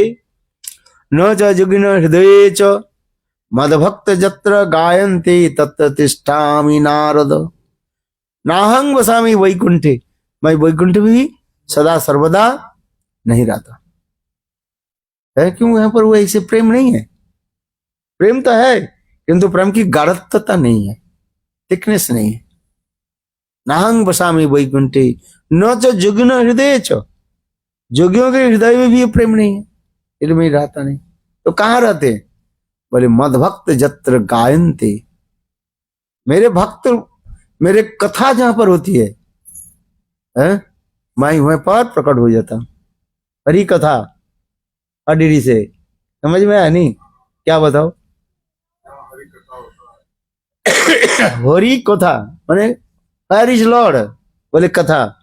न च जुगिन हृदय च मदभक्त जत्र गायन्ते तत्र तिष्ठामि नारद। नाहं वसामि वैकुंठे, मैं वैकुंठ में भी सदा सर्वदा नहीं रहता है। क्यों? यहाँ पर वो ऐसे प्रेम नहीं है। प्रेम तो है किंतु प्रेम की गाढ़ता नहीं है, थिकनेस नहीं है। नाहं वसामि वैकुंठे न च जोगिन हृदय च, जोगियों के हृदय में भी ये प्रेम नहीं है, इनमें रहता नहीं। तो कहाँ रहते? बोले मदभक्त जत्र गायन्ते, मेरे भक्त मेरे कथा जहां पर होती है, मैं वहां पर प्रकट हो जाता हूं। हरी कथा अडीरी से समझ में आया नहीं? क्या बताओ? हरी कथा माने हर इज लॉर्ड, बोले कथा।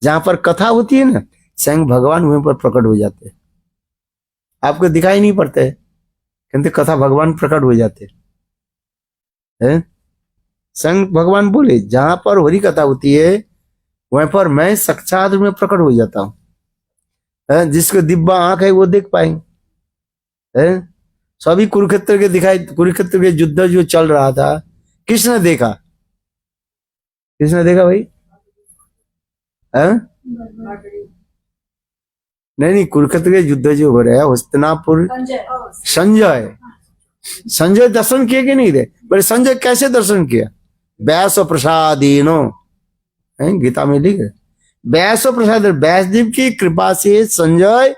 जहां पर कथा होती है ना, स्वयं भगवान वहीं पर प्रकट हो जाते हैं। आपको दिखाई नहीं पड़ते है किंतु कथा भगवान प्रकट हो जाते हैं। स्वयं भगवान बोले जहां पर हरि कथा होती है वहां पर मैं साक्षात में प्रकट हो जाता हूं। जिसको दिव्य आंख है वो देख पाएंगे। सभी कुरुक्षेत्र के दिखाई, कुरुक्षेत्र के युद्ध जो चल रहा था किसने देखा? किसने देखा भाई? नहीं, कुरुक्षेत्र के युद्ध जो हो रहा है हस्तिनापुर, संजय दर्शन किए कि नहीं थे? बोले संजय कैसे दर्शन किया? व्यास प्रसादीनो, गीता में लिखे व्यास प्रसाद, व्यासदेव की कृपा से संजय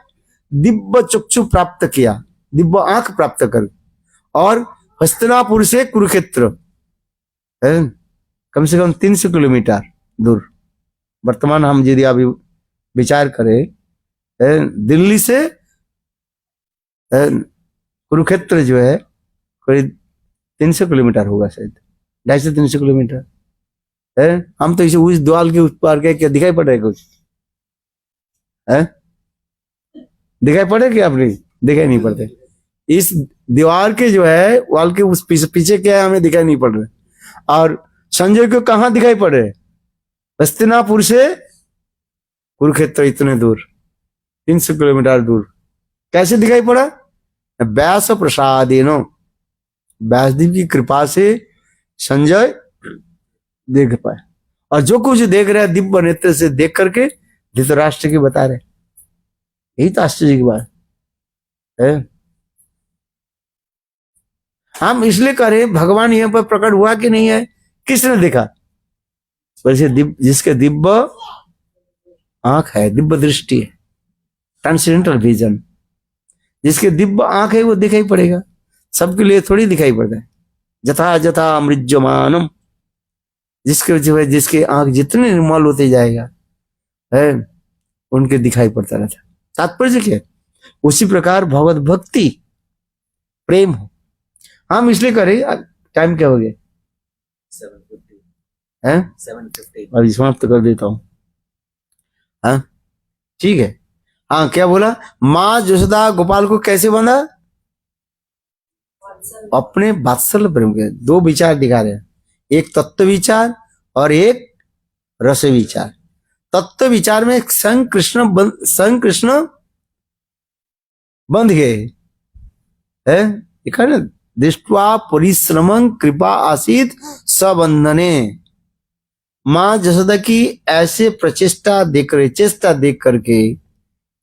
दिव्य चक्षु प्राप्त किया, दिव्य आंख प्राप्त कर, और हस्तिनापुर से कुरुक्षेत्र कम से कम 300 किलोमीटर दूर। वर्तमान हम यदि अभी विचार करें, दिल्ली से कुरुक्षेत्र जो है करीब 300 किलोमीटर होगा, शायद 250-300 किलोमीटर है। हम तो इसे उस द्वार के उस पार के क्या दिखाई पड़ रहा है? कुछ है दिखाई पड़े क्या? आपने दिखाई नहीं पड़ते। इस दीवार के जो है वाल के उस पीछे क्या है हमें दिखाई नहीं पड़ रहा। और संजय को कहाँ दिखाई पड़ रहे? हस्तिनापुर से कुरुक्षेत्र इतने दूर, 300 किलोमीटर दूर। कैसे दिखाई पड़ा? व्यास प्रसादेनो, व्यासदेव की कृपा से संजय देख पाए। और जो कुछ देख रहे हैं दिव्य नेत्र से देख करके धृतराष्ट्र की बता रहे। यही तो आश्चर्य की बात है। हम इसलिए करें भगवान यहाँ पर प्रकट हुआ कि नहीं है? किसने देखा? वैसे जिसके दिव्य आंख है, दिव्य दृष्टि है, ट्रांसेंडेंटल विजन, जिसके दिव्य आंख है वो दिखाई पड़ेगा। सबके लिए थोड़ी दिखाई पड़ता है। जथा जथा मृज्यमानम, जिसके जो है जिसके आंख जितने निर्मल होते जाएगा है उनके दिखाई पड़ता रहता। तात्पर्य क्या? उसी प्रकार भगवत भक्ति प्रेम हो। हम इसलिए करें। टाइम क्या हो गया? 7:50 अभी समाप्त कर देता हूँ। हाँ ठीक है। हाँ क्या बोला? माँ यशोदा गोपाल को कैसे बांधा? अपने वात्सल्य प्रेम के। दो विचार दिखा रहे हैं, एक तत्व विचार और एक रस विचार। तत्व विचार में संग कृष्ण बंध गए है, देखा ना? दृष्टवा परिश्रमं कृपा आसीत सबंधने। माँ यशोदा की ऐसे प्रचेष्टा देख रहे, चेष्टा देख करके,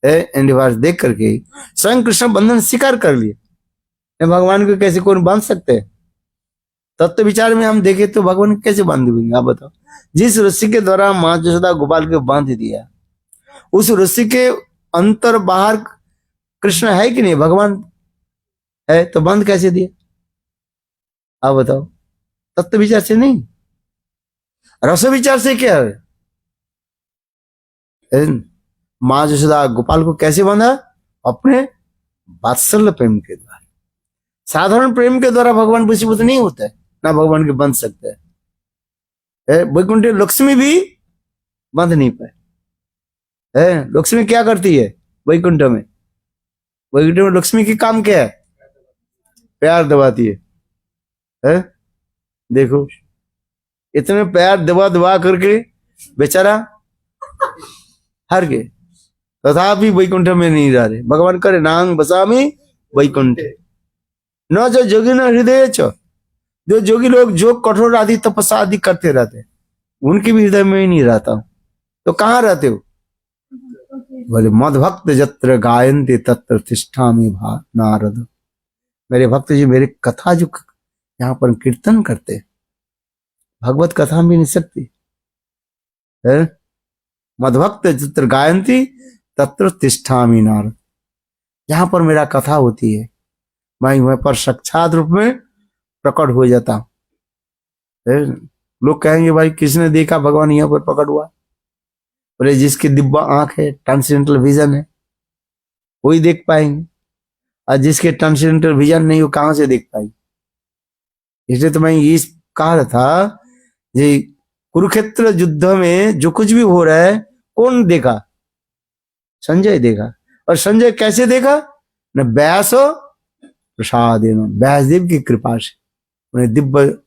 एंडिवर्स देख करके स्वयं कृष्ण बंधन स्वीकार कर लिए। भगवान को कैसे कौन बांध सकते हैं? तत्व विचार में हम देखें तो भगवान कैसे बांध देंगे? आप बताओ। जिस रस्सी के द्वारा माँ यशोदा गोपाल को बांध दिया, उस रस्सी के अंतर बाहर कृष्ण है कि नहीं? भगवान है तो बंद कैसे दिया? आप बताओ। तत्व विचार से नहीं, रस विचार से क्या है? माँ यशोदा गोपाल को कैसे बांधा? अपने वात्सल्य प्रेम के द्वारा। साधारण प्रेम के द्वारा भगवान वशीभूत नहीं होता है, ना भगवान के बंध सकते हैं। वैकुंठ लक्ष्मी भी बंध नहीं पाए। लक्ष्मी क्या करती है वैकुंठ में? वैकुंठ में लक्ष्मी की काम क्या है? प्यार दबाती है। देखो इतने प्यार दबा करके बेचारा हार गए, तथापि वैकुंठ में नहीं जा रहे। भगवान करे नांग बसामी वैकुंठ। न जो जोगी न हृदय च, जो जोगी लोग जो कठोर आदि तपस्या आदि करते रहते, उनके भी हृदय में ही नहीं रहता हूं। तो कहाँ रहते हो? बोले मद भक्त जत्र गायन्ते तत्र तिष्ठामि नारद। मेरे भक्त जी मेरे कथा जो यहाँ पर कीर्तन करते, भगवत कथा भी नहीं सकती है। मदभक्त जत्र गायन्ति तत्र तिष्ठामि नारद। जहां पर मेरा कथा होती है मैं वहां पर साक्षात रूप में प्रकट हो जाता हूं। लोग कहेंगे भाई किसने देखा भगवान यहाँ पर प्रकट हुआ? बोले जिसकी दिव्य आंख है, ट्रांसेंडेंटल विजन है, वही देख पाएंगे, और जिसके ट्रांसेंडेंटल विजन नहीं हो कहां से देख पाएंगे? इसलिए तो मैं ये कहा रहा था ये कुरुक्षेत्र युद्ध में जो कुछ भी हो रहा है कौन देखा? संजय देखा। और संजय कैसे देखा? न व्यास प्रसाद, व्यासदेव की कृपा से उन्हें दिव्य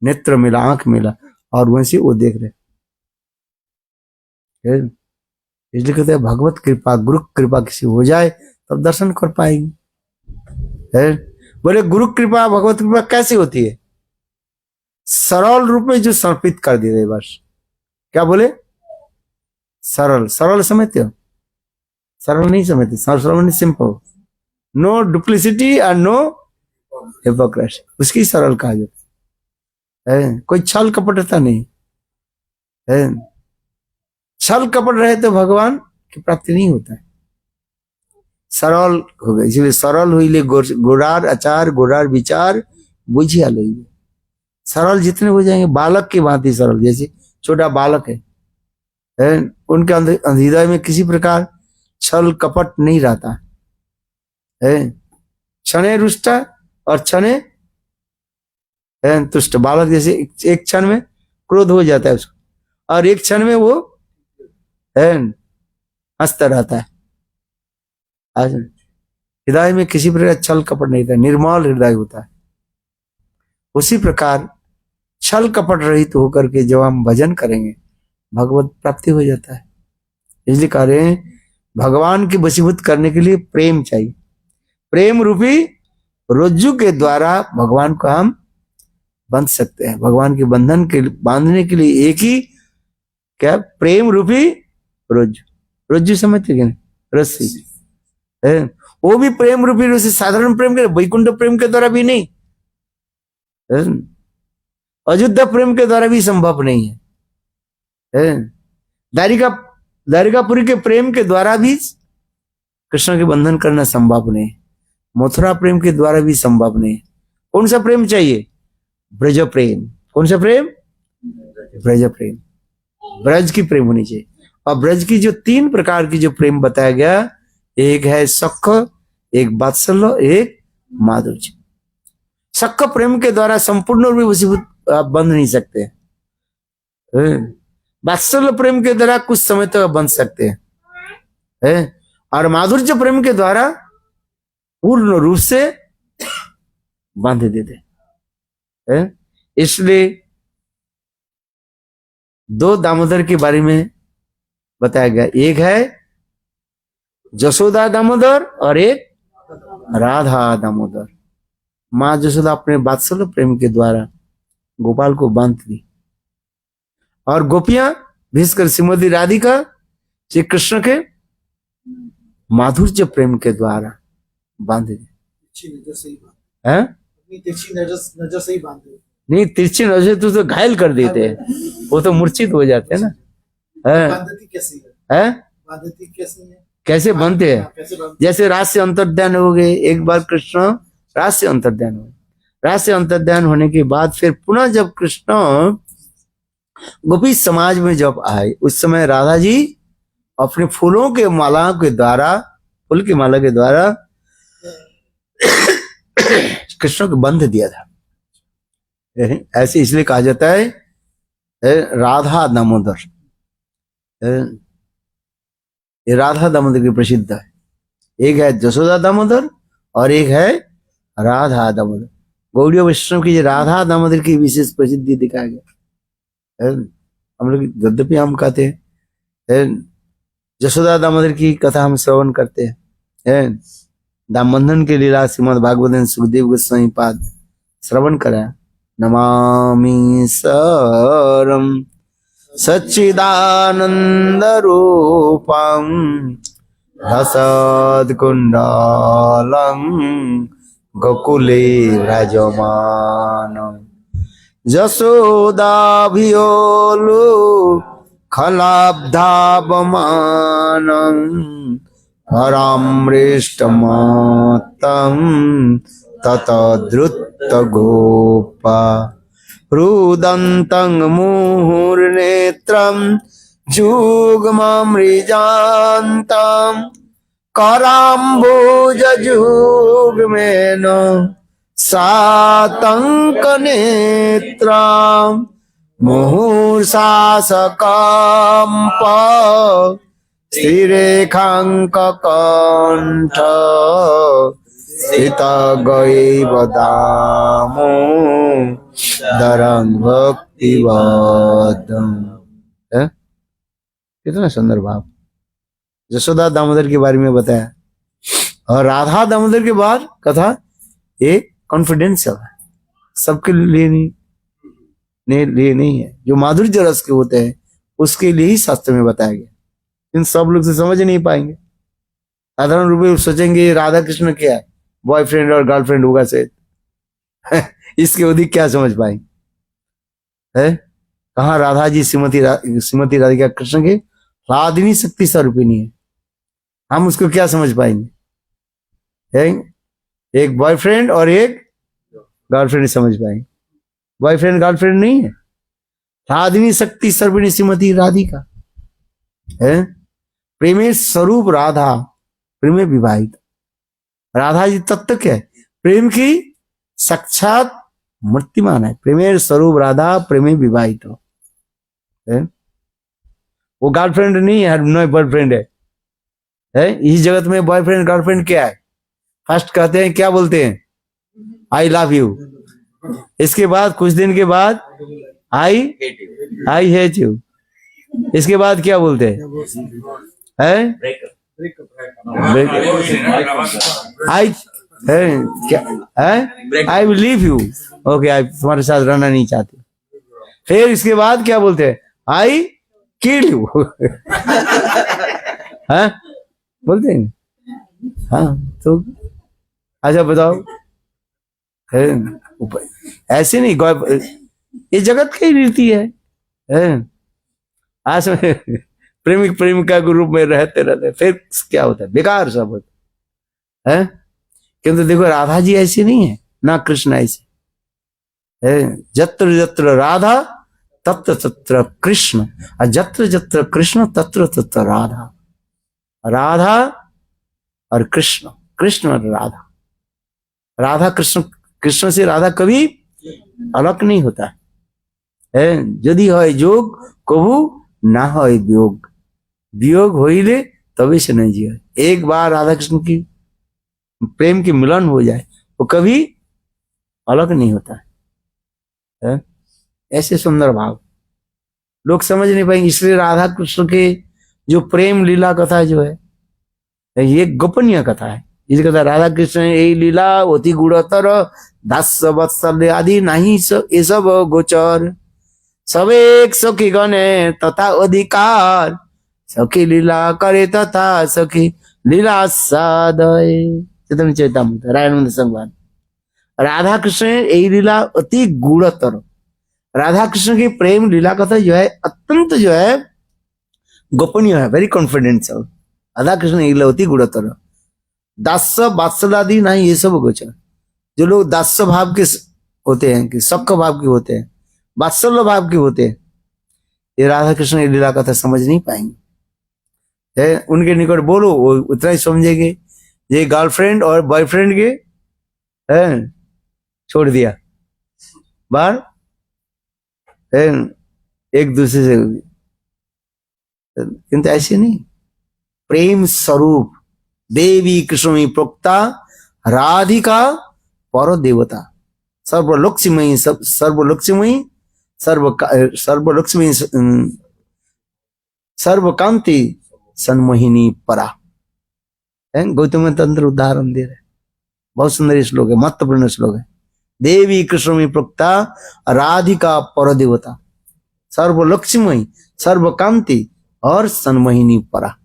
नेत्र मिला, आंख मिला, और वैसे वो देख रहे। इसलिए कहते हैं भगवत कृपा, गुरु कृपा किसी हो जाए तब दर्शन कर पाएंगे। बोले गुरु कृपा, भगवत कृपा कैसे होती है? सरल रूप में जो समर्पित कर देते बस। क्या बोले? सरल। सरल समझते हो? सरल नहीं समझते। सरल सिंपल, नो डुप्लिसिटी और नो हिपोक्रेसी, उसकी सरल कहा जाता है। कोई छल कपटता नहीं है। छल कपट रहे तो भगवान की प्राप्ति नहीं होता है। सरल हो गए, इसलिए सरल हुई गोरार आचार गोरार विचार बुझिया ले। सरल जितने हो जाएंगे, बालक की भांति सरल, जैसे छोटा बालक है उनके हृदय में किसी प्रकार छल कपट नहीं रहता है। क्षणे रुष्ट और क्षणे तुष्ट। बालक जैसे एक क्षण में क्रोध हो जाता है उसको, और एक क्षण में वो हंसता रहता है। हृदय में किसी प्रकार छल कपट नहीं रहता, निर्मल हृदय होता है। उसी प्रकार छल कपट रहित होकर के जब हम भजन करेंगे भगवत प्राप्ति हो जाता है। इसलिए कह रहे हैं भगवान की वशीभूत करने के लिए प्रेम चाहिए। प्रेम रूपी रज्जु के द्वारा भगवान को हम बंध सकते हैं। भगवान के बंधन के बांधने के लिए एक ही क्या? प्रेम रूपी रज्जु। रज्जु समझते क्या? रस्सी है। वो भी प्रेम रूपी रस्सी, साधारण प्रेम के, वैकुंठ प्रेम के द्वारा भी नहीं, अयोध्या प्रेम के द्वारा भी संभव नहीं है। द्वारिकापुरी के प्रेम के द्वारा भी कृष्ण के बंधन करना संभव नहीं, मथुरा प्रेम के द्वारा भी संभव नहीं। कौन सा प्रेम चाहिए? ब्रज प्रेम। कौन सा प्रेम? ब्रज प्रेम। ब्रज की प्रेम होनी चाहिए। और ब्रज की जो 3 प्रकार की जो प्रेम बताया गया, एक है सख, एक वात्सल्य, एक माधुर्य। सख प्रेम के द्वारा संपूर्ण रूप वशीभूत आप बंध नहीं सकते। वात्सल्य प्रेम के द्वारा कुछ समय तक बंध सकते हैं, और माधुर्य प्रेम के द्वारा पूर्ण रूप से बांध देते हैं। इसलिए 2 दामोदर के बारे में बताया गया, एक है जसोदा दामोदर और एक राधा दामोदर। मां जसोदा अपने वात्सल्य प्रेम के द्वारा गोपाल को बांध दी, और गोपियां विशेषकर श्रीमती राधिका श्री कृष्ण के माधुर्य प्रेम के द्वारा बांध दी। नजर से ही बांधे। नहीं, तिरछी नजर तो घायल कर देते हैं, वो तो मूर्छित हो जाते हैं ना। बांधती कैसी है? बांधती कैसी है? कैसे बनते हैं? जैसे रात से अंतर्ध्यान हो गए, एक बार कृष्ण रात से अंतर्ध्यान हो, रात से अंतर्ध्यान होने के बाद फिर पुनः जब कृष्ण गोपी समाज में जब आए, उस समय राधा जी अपने फूलों के माला के द्वारा, फूल की माला के द्वारा कृष्ण को बंध दिया था। ऐसे इसलिए कहा जाता है राधा दामोदर। ये राधा दामोदर की प्रसिद्ध है। एक है जसोदा दामोदर और एक है राधा दामोदर। गौड़ीय वैष्णव की राधा दामोदर की विशेष प्रसिद्धि दिखाया गया। हम लोग यद्यपि हम कहते हैं जसोदा दामोदर की कथा हम श्रवण करते हैं, दामबंधन की लीला श्रीमद भागवत ने सुखदेव गोस्वामी पाद श्रवण कराया। नमामि सरम सच्चिदानंद रूपम रसद्कुंडलं गोकुले व्रजमानं यशोदाभियोलु खलाब्धावमानं हरामृष्टमातं ततद्रुतगोपा रुदन्तं मुहुर्नेत्रं जुग्ममृजान्तं कराम्बुजयुग्मेन सातङ्कनेत्रां मुहुर्शासकाम्प श्रीरेखाङ्ककण्ठ स्थितगैवदामो दरं भक्तिवदं। कितना सुंदर भाव। यशोदा दामोदर के बारे में बताया और राधा दामोदर के बाद कथा ये कॉन्फिडेंशियल है, सबके लिए नहीं है। जो माधुर्य रस के होते हैं उसके लिए ही शास्त्र में बताया गया, इन सब लोग से समझ नहीं पाएंगे। साधारण रूप में सोचेंगे राधा कृष्ण क्या है, बॉयफ्रेंड और गर्लफ्रेंड होगा शायद इसके अधिक क्या समझ पाएंगे है। कहा राधा जी श्रीमती राधिका कृष्ण के राधिनी शक्ति स्वरूपिणी है, हम उसको क्या समझ पाएंगे है? एक बॉयफ्रेंड और एक गर्लफ्रेंड समझ पाएंगे, बॉयफ्रेंड गर्लफ्रेंड नहीं है। राधिनी शक्ति स्वरूपिणी श्रीमती राधिका है, प्रेमेर स्वरूप राधा, प्रेम विवाहित। राधा जी तत्व क्या है? प्रेम की साक्षात मूर्तिमान है। प्रेमेर स्वरूप राधा, प्रेम विवाहित हो है? वो गर्लफ्रेंड नहीं है, नो बॉयफ्रेंड है। इस जगत में बॉयफ्रेंड गर्लफ्रेंड क्या है? फर्स्ट कहते हैं, क्या बोलते हैं? I love you. इसके बाद कुछ दिन के बाद आई हेट यू। इसके बाद क्या बोलते हैं? I I will leave you. Okay, I तुम्हारे साथ रहना नहीं चाहती। फिर इसके बाद क्या बोलते हैं? आई किल यू बोलते हैं। हाँ, तो अच्छा बताओ, ऐसे नहीं, ये जगत की रीति है। आज में प्रेमिक प्रेमिका के रूप में रहते फिर क्या होता है? बेकार सब होता है। किंतु देखो राधा जी ऐसी नहीं है, ना कृष्ण ऐसे है। जत्र जत्र राधा तत्र तत्र कृष्ण, और जत्र जत्र कृष्ण तत्र तत्र राधा। राधा और कृष्ण, कृष्ण और राधा। राधा कृष्ण, कृष्ण से राधा कभी अलग नहीं होता है। यदि है जोग कबू ना है वियोग, वियोग होइले तभी से नहीं जिया। एक बार राधा कृष्ण की प्रेम की मिलन हो जाए वो कभी अलग नहीं होता है। ऐसे सुंदर भाव लोग समझ नहीं पाएंगे। इसलिए राधा कृष्ण के जो प्रेम लीला कथा जो है ये गोपनीय कथा है। इस कथा राधा कृष्ण यही लीला अति गुणतर दास वत्सल आदि नहीं ये सब गोचर, सब एक सखी गणे तथा अधिकार, सखी लीला करे तथा सखी लीला साधय। चैतन्य रायण संवाद। राधा कृष्ण यही लीला अति गुणतर। राधा कृष्ण की प्रेम लीला कथा जो है अत्यंत जो है गोपनीय है, वेरी कॉन्फिडेंशियल। राधा कृष्ण यही लीला अति गुणतर दास वात्सलादि नहीं ये सब गोचर। जो लोग दास भाव के होते हैं, कि सख भाव के होते हैं, वात्सल्य भाव के होते हैं, ये राधा कृष्ण की लीला कथा समझ नहीं पाएंगे। उनके निकट बोलो वो उतना ही समझेंगे। ये गर्लफ्रेंड और बॉयफ्रेंड के छोड़ दिया बार एक दूसरे से, किंतु ऐसे नहीं। प्रेम स्वरूप देवी कृष्ण में प्रोक्ता राधिका पर देवता सर्वलक्ष्मी सर्वलक्ष्मी सर्वलक्ष्मी सर्वकांति सन्मोहिनी परा है। गौतम तंत्र उदाहरण दे रहे, बहुत सुंदर श्लोक है, महत्वपूर्ण श्लोक है। देवी कृष्ण में प्रोक्ता राधिका पर देवता, सर्व लक्ष्मी सर्व कांति और सन्मोहिनी परा।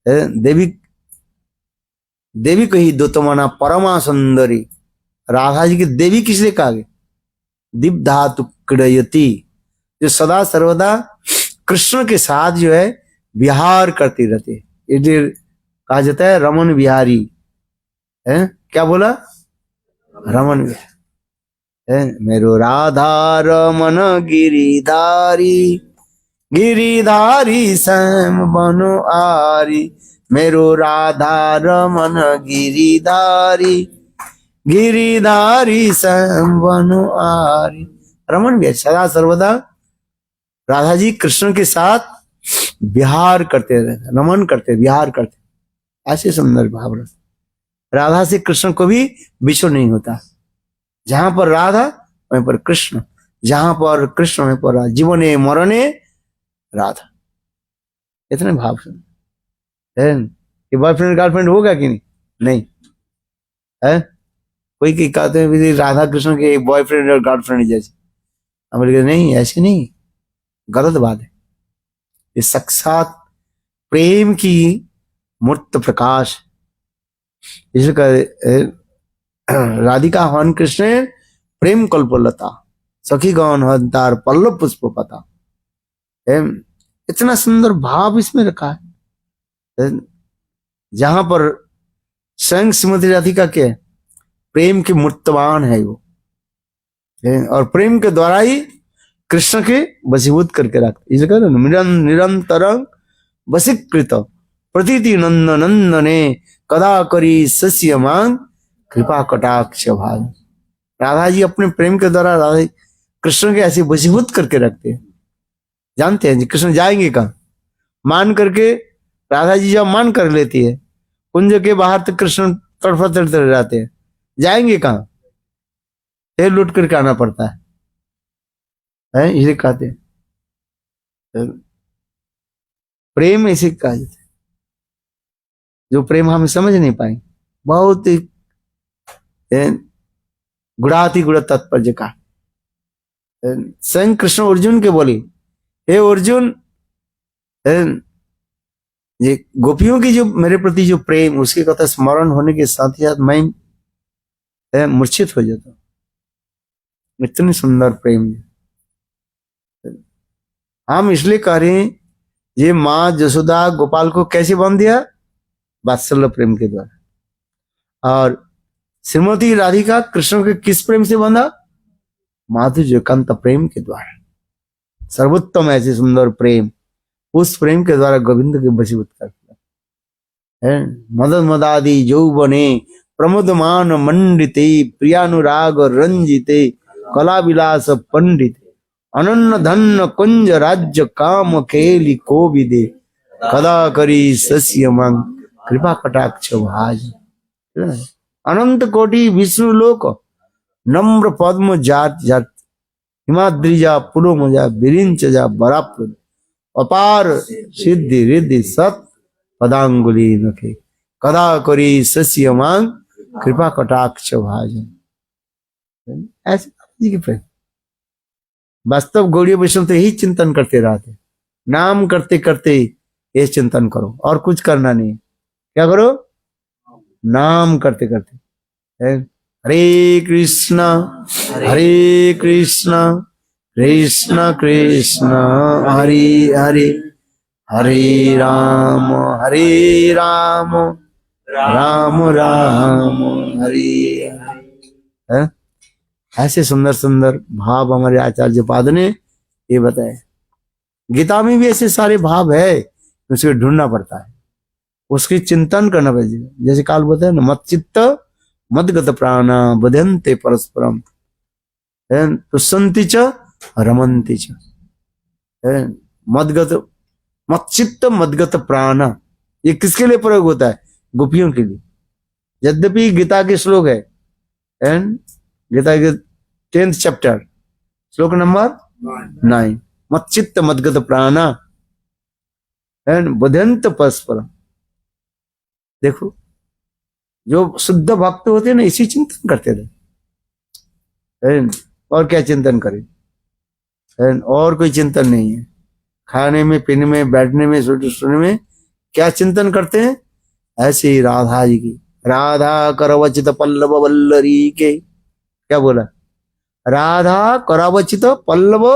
देवी देवी कही दोतमना परमा सुंदरी। राधा जी की देवी किसने कहा गया? दीप धातु क्रीडयति, जो सदा सर्वदा कृष्ण के साथ जो है विहार करती रहती है, ये कहा जाता है रमन विहारी है। क्या बोला? रमन विहारी। मेरो राधा रमन गिरिधारी, गिरिधारी श्याम बनो आरी। मेरो राधा रमन गिरिधारी, गिरिधारी श्याम बनो आरी। रमन विहारी, सदा सर्वदा राधा जी कृष्ण के साथ विहार करते रहते, रमन करते, विहार करते, ऐसे सुंदर भाव रस। राधा से कृष्ण को भी विश्व नहीं होता। जहां पर राधा वहीं पर कृष्ण, जहां पर कृष्ण वहीं पर राधा, जीवने मरणे राधा। इतने भाव सुन है कि बॉयफ्रेंड गर्लफ्रेंड होगा कि नहीं? नहीं है। कोई की कहते हैं राधा कृष्ण के बॉयफ्रेंड और गर्लफ्रेंड जैसे, हम बोले नहीं, ऐसे नहीं, गलत बात है। ये साक्षात प्रेम की मूर्त प्रकाश। इसलिए राधिका हवन कृष्ण प्रेम कल्पलता, सखी गौन हंतार पल्लव पुष्प पता। इतना सुंदर भाव इसमें रखा है। जहां पर स्वयं श्रीमती राधिका के प्रेम के मूर्तवान है वो, और प्रेम के द्वारा ही कृष्ण के वशीभूत करके रखते। इसलिए निरंतर वशीकृत प्रतीति नंद नंदने कदा करी सस्य मांग कृपा कटाक्ष भाग। राधा जी अपने प्रेम के द्वारा राधा कृष्ण के ऐसे वशीभूत करके रखते हैं। जानते हैं जी कृष्ण जाएंगे कहाँ? मान करके राधा जी जब मान कर लेती है, कुंज के बाहर तक कृष्ण तड़फते रहते हैं, जाएंगे कहाँ? फिर लुट करके आना पड़ता है। इसे कहते हैं प्रेम, ऐसे कहा जाता है जो प्रेम हम समझ नहीं पाए। बहुत ही गुणाति गुण तात्पर्य का। स्वयं कृष्ण अर्जुन के बोले, हे अर्जुन, ये गोपियों की जो मेरे प्रति जो प्रेम, उसके कथा स्मरण होने के साथ ही साथ मैं मूर्छित हो जाता हूँ। इतनी सुंदर प्रेम। हम इसलिए कह रहे हैं, ये माँ जसोदा गोपाल को कैसे बांध दिया? वात्सल्य प्रेम के द्वारा। और श्रीमती राधिका कृष्ण के किस प्रेम से बांधा? माधुर्य कांत प्रेम के द्वारा। सर्वोत्तम ऐसे सुंदर प्रेम, उस प्रेम के द्वारा गोविंद के वशीभूत करता है। मदद मदादि यौवने प्रमोदमान मंडिते, प्रियानुराग रंजिते, कला विलास पंडित, अनन्न धन कुंज राज्य काम खेली को विदे, कदा करी सस्य मंग कृपा कटाक्ष भाज। अनंत कोटि विष्णु लोक नम्र पद्म जात जात, हिमाद्रिजा पुलोमजा विरिंचजा बरापुर, अपार सिद्धि रिद्धि सत पदांगुली नखे, कदा करी सस्य मंग कृपा कटाक्ष भाज। ऐसे जी की प्रेम। वास्तव गौड़ीय वैष्णव तो यही चिंतन करते रहते, नाम करते करते ये चिंतन करो, और कुछ करना नहीं। क्या करो? नाम करते करते। हरे कृष्णा हरे कृष्णा कृष्ण कृष्ण हरे हरे, हरे राम राम राम हरे हरे। ऐसे सुंदर सुंदर भाव हमारे आचार्य पाद ने ये बताए। गीता में भी ऐसे सारे भाव है, उसको ढूंढना पड़ता है, उसकी चिंतन करना पड़ेगा। जैसे काल बताए ना, मत चित्त मदगत प्राणा बध्यन्ते परस्परम तुष्यन्ति च रमन्ति च। मदगत मत चित्त मदगत प्राणा, ये किसके लिए प्रयोग होता है? गोपियों के लिए। यद्यपि गीता के श्लोक है, गीता के 10th चैप्टर श्लोक नंबर 9, मत चित्त मदगत प्राणा बध्यन्त परस्परम। देखो, जो शुद्ध भक्त होते ना इसी चिंतन करते थे, है न? और क्या चिंतन करें, है न? और कोई चिंतन नहीं है। खाने में, पीने में, बैठने में, सोने में क्या चिंतन करते हैं? ऐसे ही राधा जी की, राधा करवचित पल्लव वल्लरी के, क्या बोला? राधा करवचित पल्लव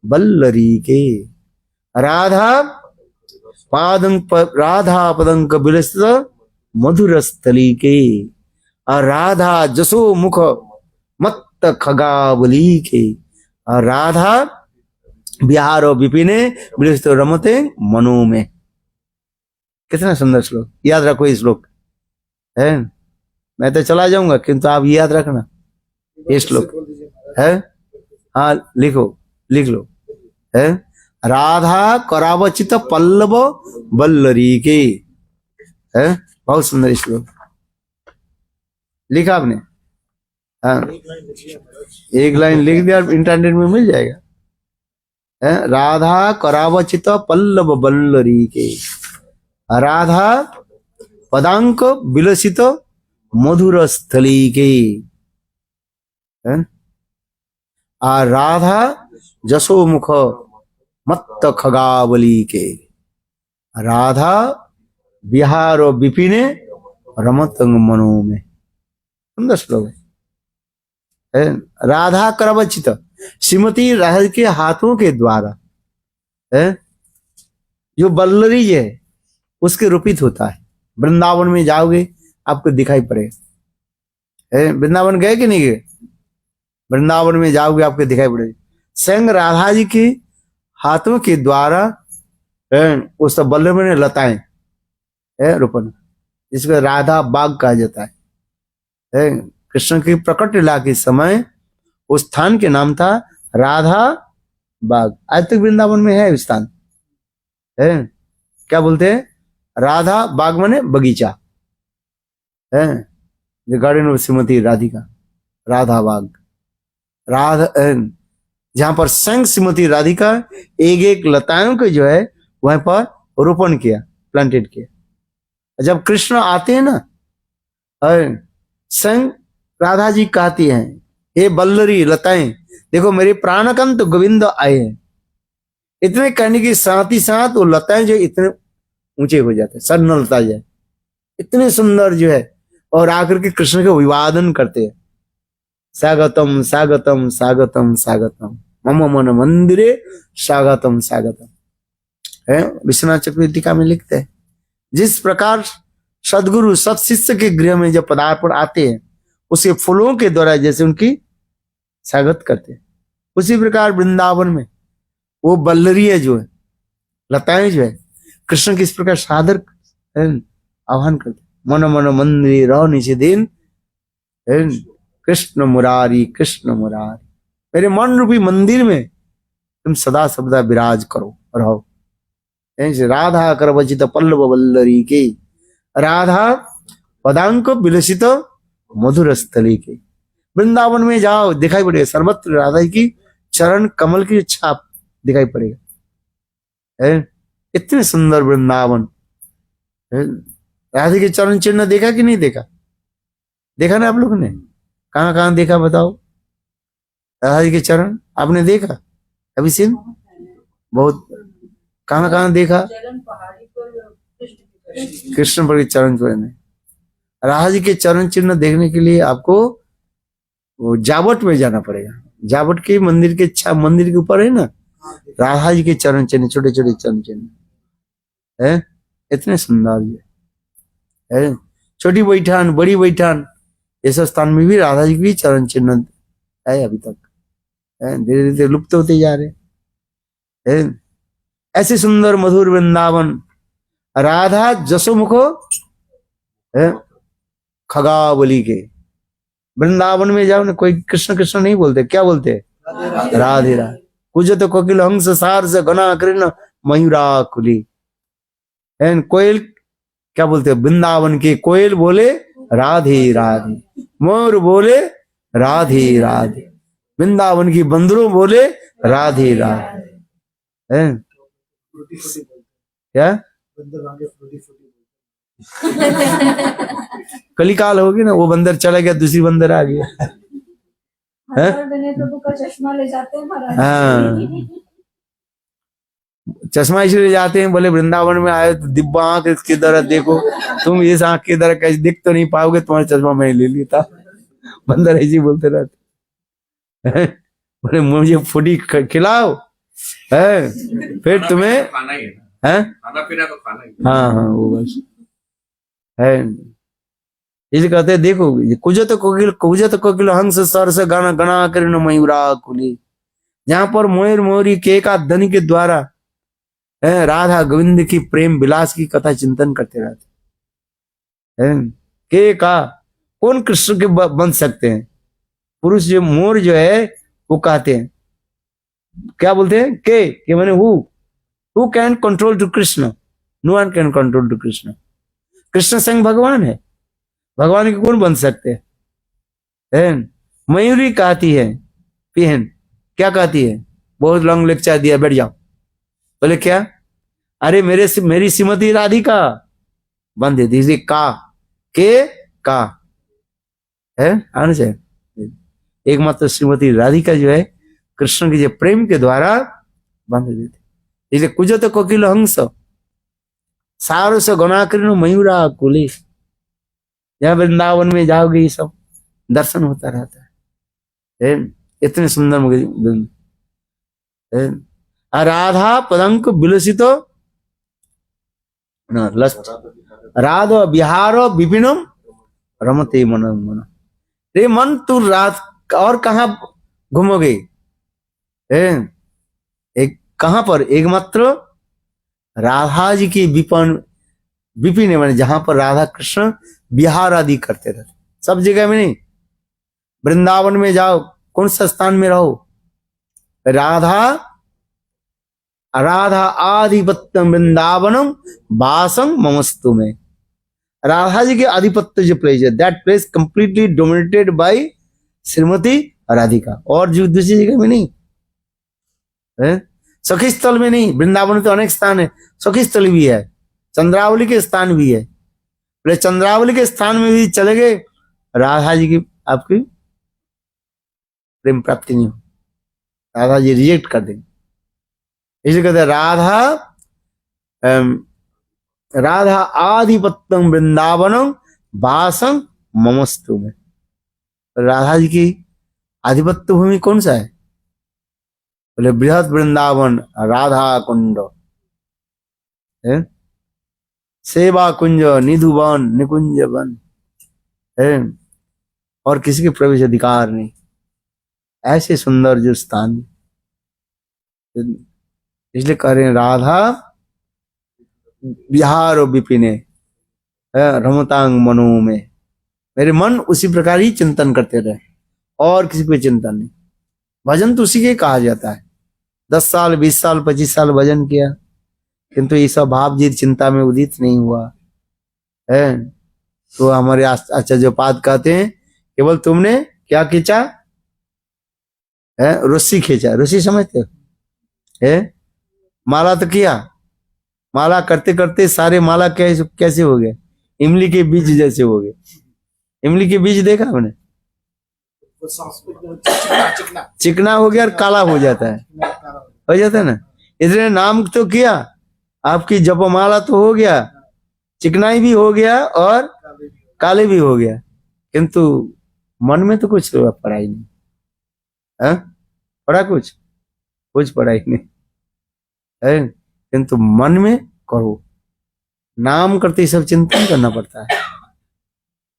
वल्लरी के, राधा राधा पदंक विलसित मधुर स्थली के, और राधा जसो मुख मत्त खगावली के, और राधा बिहार और विपिने विलसित रमते मनो में। कितना सुंदर श्लोक, याद रखो इस श्लोक, है। मैं तो चला जाऊंगा किंतु आप याद रखना ये श्लोक, है। हाँ लिखो, लिख लो, है। राधा करावचित पल्लव वल्लरी के, है। बहुत सुंदर श्लोक लिखा आपने। हाँ, एक लाइन लिख दिया, इंटरनेट में मिल जाएगा, है। राधा करावचित पल्लव वल्लरी के, राधा पदांक विलसित मधुर स्थली के, है। आ राधा जसो मुख मत्त खगावली के, राधा बिहार विपिने रमतंग मनो में। सुंदर श्लोक है। राधा करवचित, श्रीमती राधा के हाथों के द्वारा, है, जो बल्लरी है उसके रूपित होता है। वृंदावन में जाओगे आपको दिखाई पड़ेगा, है। वृंदावन गए कि नहीं गए? वृंदावन में जाओगे आपको दिखाई पड़ेगा, स्वयं राधा जी के हाथों के द्वारा, है, उस बल्लभ ने लताएं, है, रोपण, जिसको राधा बाग कहा जाता है। कृष्ण की प्रकट लीला के समय उस स्थान के नाम था राधा बाग। आज तक वृंदावन में है स्थान, है। क्या बोलते हैं? राधा बाग माने बगीचा, है, गार्डन ऑफ श्रीमती राधिका, राधा बाग, राधा, जहां पर संग श्रीमती राधिका एक एक लताओं के जो है वहां पर रोपण किया, प्लांटेड किया। जब कृष्ण आते हैं ना, संग राधा जी कहती हैं, हे बल्लरी लताएं देखो मेरे प्राणकंत गोविंद आए हैं। इतने कहने के साथ ही साथ वो लताएं जो इतने ऊंचे हो जाते, सन्न लता जाए, इतने सुंदर जो है, और आकर के कृष्ण के अभिवादन करते हैं, स्वागतम स्वागतम स्वागतम स्वागतम मम मन मंदिरे स्वागतम स्वागतम, है। विश्वनाथ चक्रवर्ती टीका में लिखते हैं, जिस प्रकार सदगुरु सत्शिष्य के गृह में जब पदार्पण आते हैं उसके फूलों के द्वारा जैसे उनकी स्वागत करते हैं, उसी प्रकार वृंदावन में वो बल्लरिया जो है, लताएं जो है, कृष्ण की इस प्रकार सादर आह्वान करते, मन मन मंदिर रहो निचे दिन, कृष्ण मुरारी कृष्ण मुरारी, मेरे मन रूपी मंदिर में तुम सदा सर्वदा विराज करो रहो। राधा करवचित पल्लव वल्लरी के, राधा पदांक विलसित मधुर स्थली के। वृंदावन में जाओ दिखाई पड़ेगा सर्वत्र राधा की चरण कमल की छाप दिखाई पड़ेगा, है। इतने सुंदर वृंदावन, राधा के चरण चिन्ह देखा कि नहीं देखा? देखा ना आप लोगों ने? कहां कहां देखा बताओ? राधा जी के चरण आपने देखा? अभी सीन बहुत कहां कहां देखा? चरण पहाड़ी पर कृष्ण पर चरण चिन्ह। राधा जी के चरण चिन्ह देखने के लिए आपको वो जावट में जाना पड़ेगा। जावट के मंदिर के मंदिर के ऊपर है ना राधा जी के चरण चिन्ह, छोटे छोटे चरण चिन्ह, है। इतने सुंदर है। छोटी बैठान, बड़ी बैठान, ऐसे स्थान में भी राधा जी की चरण चिन्ह है अभी तक, है। धीरे धीरे लुप्त होते जा रहे हैं। ऐसे सुंदर मधुर वृंदावन, राधा जसोमुखो, है, खगावली के। वृंदावन में जाओ ना, कोई कृष्ण कृष्ण नहीं बोलते, क्या बोलते? राधे राधे। कुजत कोकिल हंस सार से घना कृष्ण मयूरा खुली, है। कोयल क्या बोलते? वृंदावन के कोयल बोले राधे राधे, मोर बोले राधे राधे, वृंदावन की बंदरों बोले राधे राधे, है। क्या? कलिकाल होगी ना, वो बंदर चला गया, दूसरी बंदर आ गया। हर दिन प्रभु का चश्मा ले जाते हैं महाराज। हाँ, चश्मा इसलिए जाते हैं, बोले वृंदावन में आए तो दिब्बा आंख की तरह देखो, तुम इस आंख की तरह कैसे देख तो नहीं पाओगे, तुम्हारा चश्मा मैंने ले लिया था। बंदर ऐसे ही बोलते रहते हैं। बोले मुझे फूटी खिलाओ है, फिर तुम्हें खाना ही है ना, है। खाना पीना तो खाना ही हाँ हाँ, वो बस है। इसलिए कहते हैं देखो, कुजत कोकिल हंस सर से गाना गणा कर मयूरा कुली। जहां पर मोर मोरी के का ध्वनि के द्वारा राधा गोविंद की प्रेम विलास की कथा चिंतन करते रहते हैं। के का कौन कृष्ण के बन सकते हैं? पुरुष जो मोर जो है वो कहते हैं, क्या बोलते हैं? के माने who can control to Krishna, no one can control to Krishna. Krishna संग भगवान है, भगवान के कौन बन सकते हैं? मयूरी कहती है पिहन, क्या कहती है? बहुत लॉन्ग लेक्चर दिया, बैठ जाओ। बोले क्या? अरे मेरी श्रीमती राधिका बंद दे दीजिए, का है आने से एकमात्र श्रीमती राधिका जो है कृष्ण के जो प्रेम के द्वारा बंद देते, इसलिए कुजत कोकिल हंस सारो से गुना कर मयूरा कुली। जहाँ वृंदावन में जाओगे ये सब दर्शन होता रहता है। इतने सुंदर राधा पदंक विलसित राधा बिहार विपिनम रमते मन मन। रे मन तू रात और कहाँ घूमोगे? एक कहां पर? एकमात्र राधा जी की विपिन माने जहां पर राधा कृष्ण बिहार आदि करते रहते, सब जगह में नहीं। वृंदावन में जाओ, कौन सा स्थान में रहो, राधा आधिपत्यम वृंदावनम वासम ममस्तु में। राधा जी के आधिपत्य जो प्लेस है, that place completely dominated by Shrimati Radhika, और जो दूसरी जगह में नहीं है। सखी स्थल में नहीं, वृंदावन में तो अनेक स्थान है, सखी स्थल भी है, चंद्रावली के स्थान भी है। बोले चंद्रावली के स्थान में भी चले गए, राधा जी की आपकी प्रेम प्राप्ति नहीं हो, राधा जी रिजेक्ट कर देंगे। इसलिए कहते हैं राधा आधिपत्यम वृंदावनम वासम ममस्तु में। राधा जी की आधिपत्य भूमि कौन सा है? बोले बृहद वृंदावन राधा कुंड, सेवा कुंज निधुवन निकुंज वन है, और किसी के प्रवेश अधिकार नहीं। ऐसे सुंदर जो स्थान, इसलिए कह रहे हैं राधा बिहार विपिने रमतांग मनो में। मेरे मन उसी प्रकार ही चिंतन करते रहे, और किसी पे चिंतन नहीं। भजन तो उसी के कहा जाता है। 10 साल 20 साल 25 साल भजन किया, किंतु ये सब भाव जी चिंता में उदित नहीं हुआ है, तो हमारे आचार्य पाद कहते हैं केवल तुमने क्या खींचा है? रस्सी खींचा। रस्सी समझते हो? माला तो किया, माला करते करते सारे माला कैसे हो गए? इमली के बीज जैसे हो गए। इमली के बीज देखा हमने, चिकना हो गया और काला हो जाता है, ना। इसलिए नाम तो किया, आपकी जपमाला तो हो गया, चिकनाई भी हो गया और काले भी हो गया, किंतु मन में तो कुछ पढ़ाई नहीं है। पढ़ा कुछ पढ़ाई नहीं है, किंतु मन में करो। नाम करते सब चिंतन करना पड़ता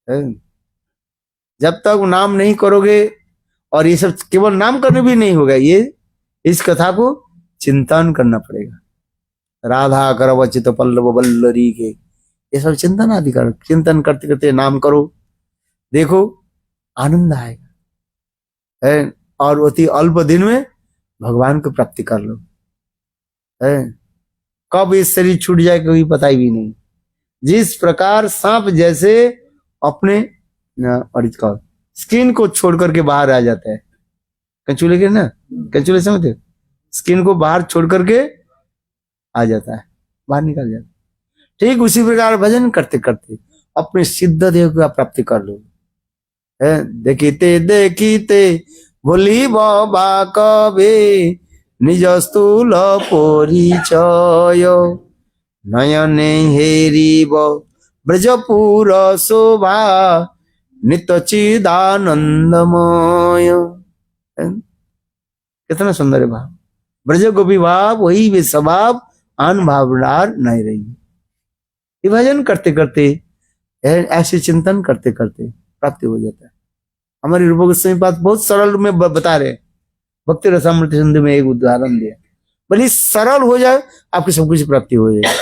है। जब तक नाम नहीं करोगे, और ये सब केवल नाम करने भी नहीं होगा, ये इस कथा को चिंतन करना पड़ेगा। राधा करवचित पल्लव बल्लरी के, ये सब चिंतन आदि करो। चिंतन करते करते नाम करो, देखो आनंद आएगा है, और अति अल्प दिन में भगवान को प्राप्ति कर लो है। कब ये शरीर छूट जाए कोई पता ही भी नहीं। जिस प्रकार सांप जैसे अपने स्किन को छोड़ करके बाहर आ जाता है, कंचूले के ना, कंचूले समझते हो, स्किन को बाहर छोड़ करके आ जाता है, बाहर निकल जाता है, ठीक उसी प्रकार भजन करते करते अपने सिद्ध देह की प्राप्ति कर लो। देखिते देखिते भूली बाबा कबे निज स्थूल परिचय नयने हेरिब ब्रजपुर शोभा नित्य चिदानंदमय। कितना सुंदर है भाव। ब्रज गोपी भाव वही वे स्वभाव आन भावनार नहीं रही। ये भजन करते करते ऐसे चिंतन करते करते प्राप्ति हो जाता है। हमारी रूप गोस्वामी बात बहुत सरल में बता रहे। भक्ति रसामृत सिंधु में एक उदाहरण दिया, भले सरल हो जाए आपकी सब कुछ प्राप्ति हो जाए।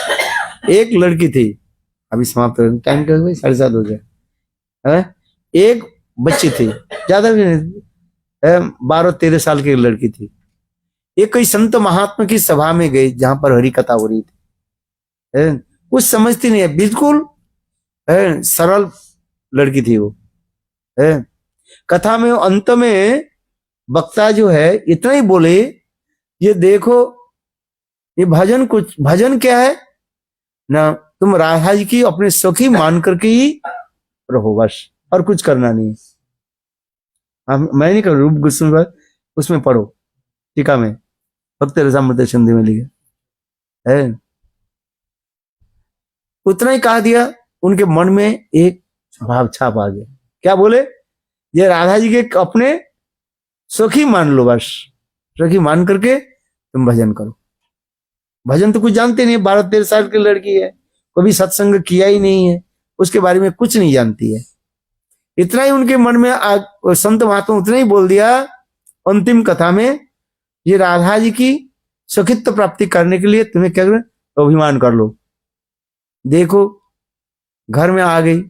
एक लड़की थी, अभी समाप्त टाइम क्या हुआ, 7:30 हो गया। एक बच्ची थी, ज्यादा भी नहीं, 12-13 साल की लड़की थी। ये कोई संत महात्मा की सभा में गई जहां पर हरि कथा हो रही थी। कुछ समझती नहीं है, बिल्कुल सरल लड़की थी वो। कथा में अंत में वक्ता जो है इतना ही बोले, ये देखो ये भजन क्या है ना, तुम राधा जी की अपने सखी मान करके ही रहो बस, और कुछ करना नहीं। मैं नहीं कर रूप गोस्वामी उसमें पढ़ो, टीका में भक्ति रसामृत सिंधु में लिखा है। उतना ही कहा दिया, उनके मन में एक भाव छाप आ गया। क्या बोले, ये राधा जी के अपने सखी मान लो बस, सखी मान करके तुम भजन करो। भजन तो कुछ जानते नहीं, 12-13 साल की लड़की है, कभी सत्संग किया ही नहीं है, उसके बारे में कुछ नहीं जानती है। इतना ही उनके मन में संत महात्मा उतना ही बोल दिया अंतिम कथा में, ये राधा जी की सखित्व प्राप्ति करने के लिए तुम्हें क्या करें, अभिमान कर लो। देखो घर में आ गई,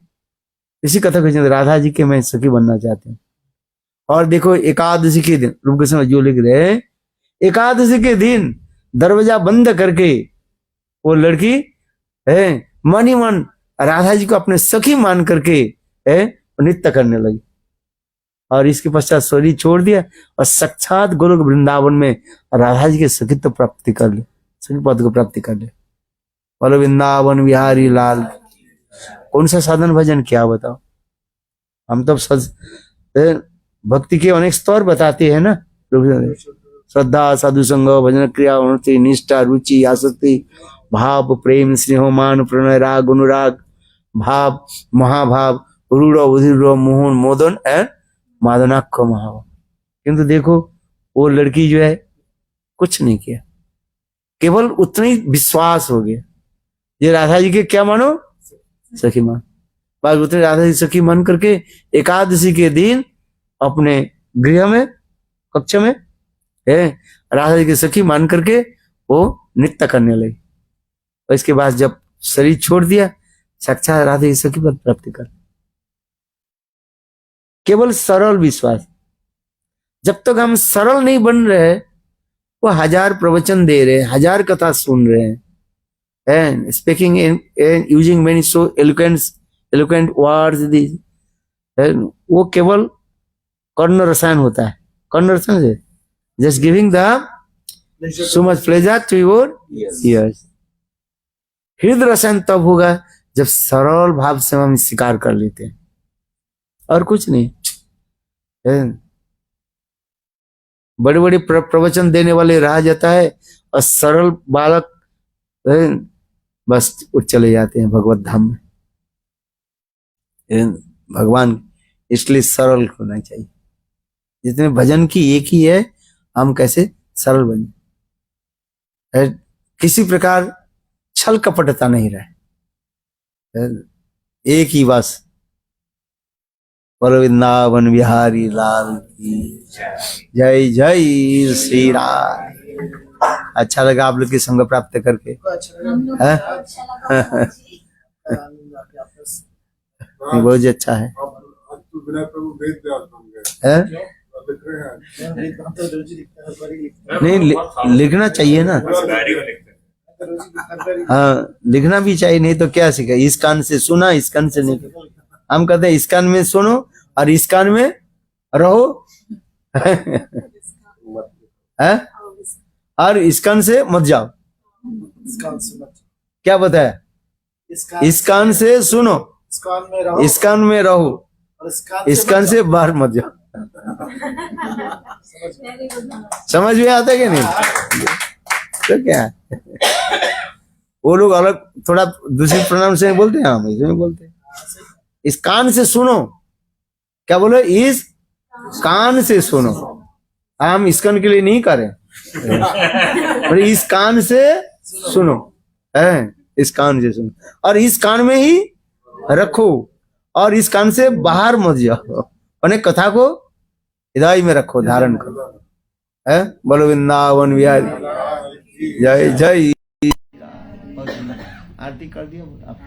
इसी कथा को राधा जी के मैं सखी बनना चाहती हूँ। और देखो एकादशी के दिन रूप गोस्वामी जो लिख रहे हैं, एकादशी के दिन दरवाजा बंद करके वो लड़की मन ही मन राधा जी को अपने सखी मान करके नृत्य करने लगी। और इसके पश्चात शरीर छोड़ दिया और साक्षात गोलोक वृंदावन में राधा जी के सखित्व प्राप्ति कर ले, सखी पद को प्राप्ति कर ले। बोलो वृंदावन बिहारी लाल। कौन सा साधन भजन क्या बताओ, हम तो भक्ति के अनेक स्तर बताते हैं ना, श्रद्धा साधु संग भजन क्रिया उन्नति निष्ठा रुचि आसक्ति भाव प्रेम स्नेह मान प्रणय राग अनुराग भाव महाभाव रूढ़ उधिर मोहन मोदन एंड मादनाक्ष महाभाव। किंतु देखो वो लड़की जो है कुछ नहीं किया, केवल उतना ही विश्वास हो गया, ये राधा जी के क्या मानो सखी मान। बस उतने राधा जी सखी मान करके एकादशी के दिन अपने गृह में कक्ष में राधा जी की सखी मान करके वो नृत्य करने लगी। और इसके बाद जब शरीर छोड़ दिया, साक्षात राधा जी सखी पद प्राप्ति कर। केवल सरल विश्वास। जब तक हम सरल नहीं बन रहे, वो 1000 प्रवचन दे रहे, 1000 कथा सुन रहे हैं, and speaking in using many so eloquent words, वो केवल कर्ण रसायन होता है। कर्ण रसायन है just giving the so much pleasure to your ears। हृदय रसायन तब होगा जब सरल भाव से हम स्वीकार कर लेते हैं, और कुछ नहीं। बड़े बड़े प्रवचन देने वाले रह जाता है और सरल बालक बस उठ चले जाते हैं भगवत धाम में। भगवान इसलिए सरल होना चाहिए। जितने भजन की एक ही है, हम कैसे सरल बने, किसी प्रकार छल कपटता नहीं रहे, एक ही बस। बोलो वृंदावन बिहारी लाल की जय जय श्री राम। अच्छा लगा आप लोग की संग प्राप्त करके, बहुत अच्छा है। अब तो विनय प्रभु वेद व्यास बन गए, लिख रहे हैं। नहीं लिखना चाहिए ना, डायरी में लिखते हैं। हाँ लिखना भी चाहिए, नहीं तो क्या सीखा, इस कान से सुना इस कान से नहीं। हम कहते हैं इस कान में सुनो और इस कान में रहो और इस कान से मत जाओ। क्या बताया, इस कान से सुनो, इस कान में रहो इस कान में रहो, और इस कान से बाहर मत जाओ। समझ में आता है कि नहीं? तो क्या है? वो लोग अलग थोड़ा दूसरी प्रणाम से बोलते हैं, हम इसमें बोलते हैं। इस कान से सुनो, क्या बोले? इस कान से सुनो। हम इस कान के लिए नहीं करें, और इस कान से सुनो है, इस कान से सुनो, और इस कान में ही रखो, और इस कान से बाहर मत जाओ। अनेक कथा को हृदय में रखो, धारण करो है। बोलो वृंदावन बिहारी जय जय। आरती कर दिया आप।